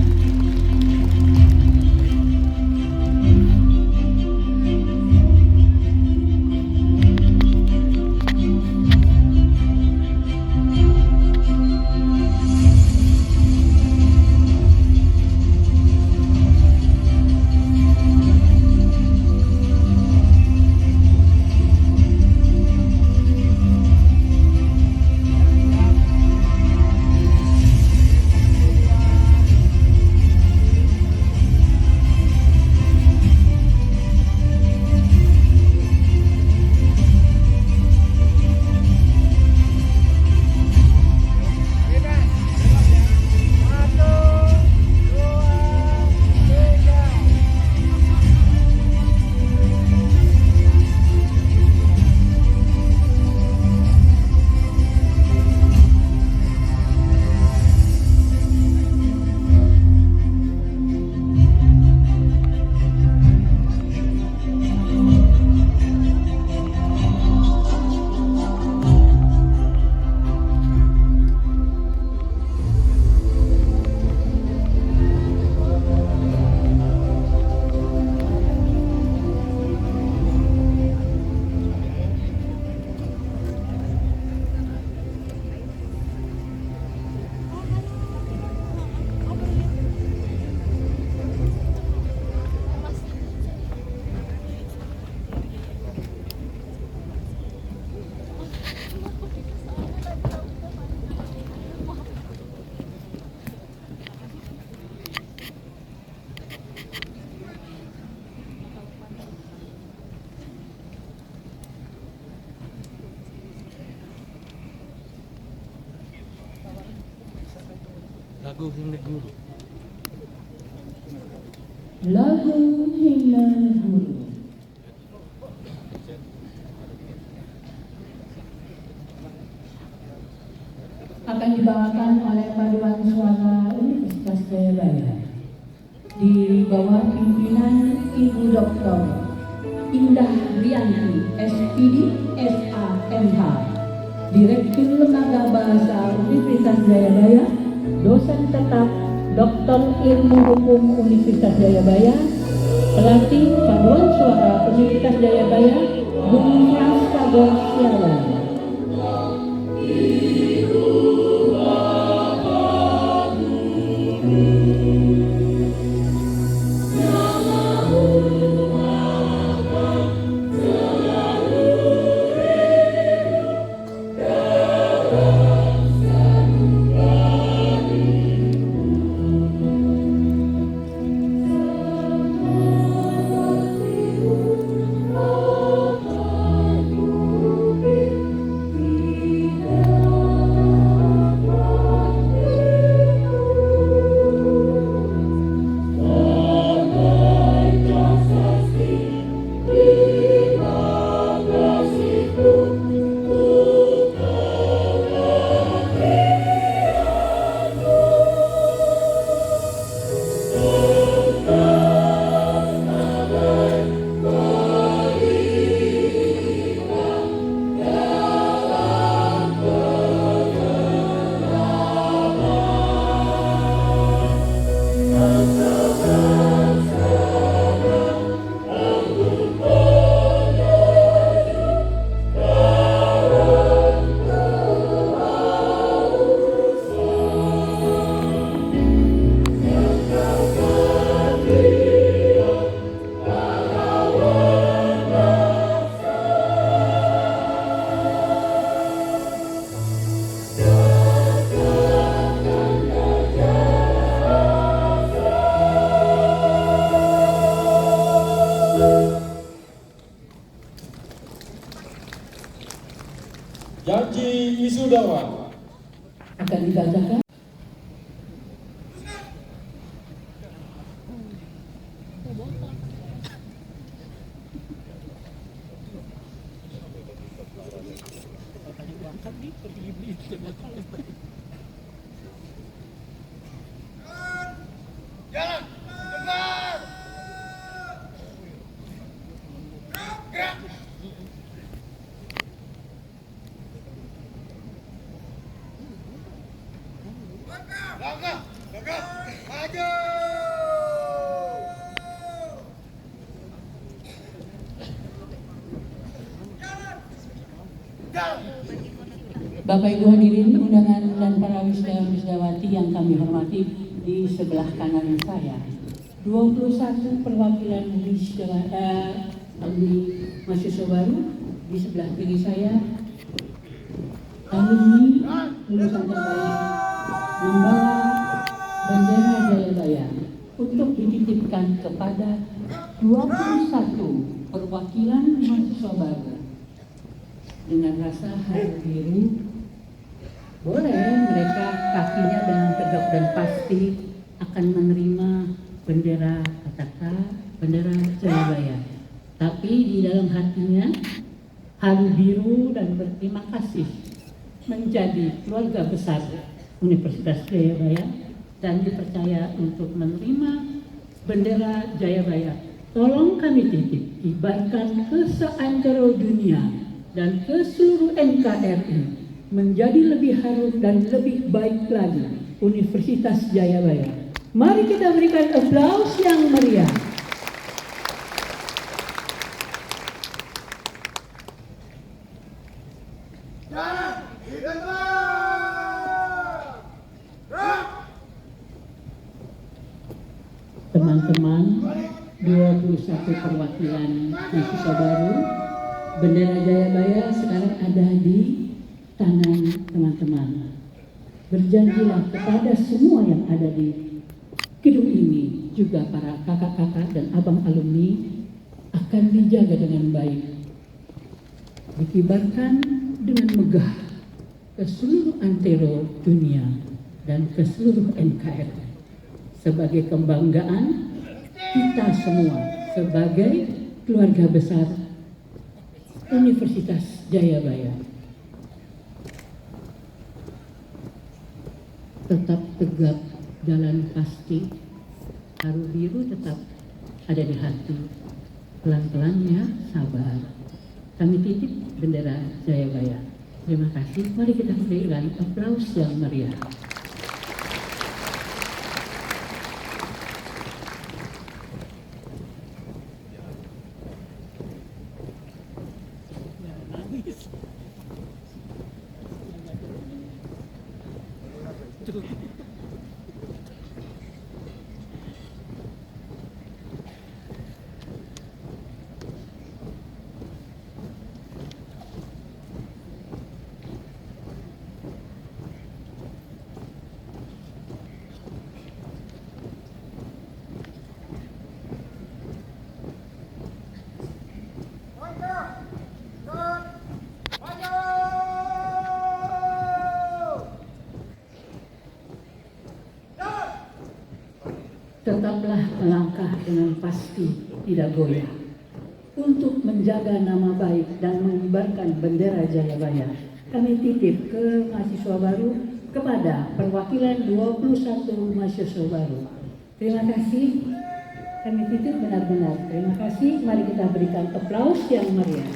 Lagu Himne Guru. Lagu Himne Guru akan dibawakan oleh Paduan Suara Universitas Jayabaya di bawah pimpinan Ibu Dr. Indah Rianti, SPD, SAMH, Direktur Lembaga Bahasa Universitas Jayabaya, dosen tetap Dr. Ilmu Hukum Universitas Jayabaya, pelatih Paduan Suara Universitas Jayabaya, Bung Frans Tagor Siawan. Janji wisudawan Akan dibacakan Bapak Ibu hadirin undangan dan para wisdawati yang kami hormati, di sebelah kanan saya 21 perwakilan wisdawati mahasiswa baru, di sebelah kiri saya alumni lulusan terbaik membawa bendera Jayabaya untuk dititipkan kepada 21 perwakilan mahasiswa baru. Dengan rasa haru biru, boleh mereka kakinya dengan tegap dan pasti akan menerima bendera katakan bendera Jayabaya. Tapi di dalam hatinya haru biru dan berterima kasih menjadi keluarga besar Universitas Jayabaya dan dipercaya untuk menerima bendera Jayabaya. Tolong kami titip kibarkan ke seantero dunia dan ke seluruh NKRI menjadi lebih harum dan lebih baik lagi Universitas Jayabaya. Mari kita berikan aplaus yang meriah. Teman-teman, 21 perwakilan mahasiswa baru, bendera Jayabaya sekarang ada di tangan teman-teman. Berjanjilah kepada semua yang ada di gedung ini, juga para kakak-kakak dan abang alumni, akan dijaga dengan baik, dikibarkan dengan megah ke seluruh antero dunia, dan ke seluruh NKRI sebagai kebanggaan kita semua sebagai keluarga besar Universitas Jayabaya. Tetap tegap, jalan pasti, haru biru tetap ada di hati. Pelan-pelan ya, sabar. Kami titip bendera Jayabaya. Terima kasih. Mari kita berikan aplaus yang meriah. Tetaplah melangkah dengan pasti, tidak goyah, untuk menjaga nama baik dan mengibarkan bendera Jayabaya. Kami titip ke mahasiswa baru kepada perwakilan 21 mahasiswa baru. Terima kasih, kami titip benar-benar. Terima kasih, mari kita berikan aplaus yang meriah.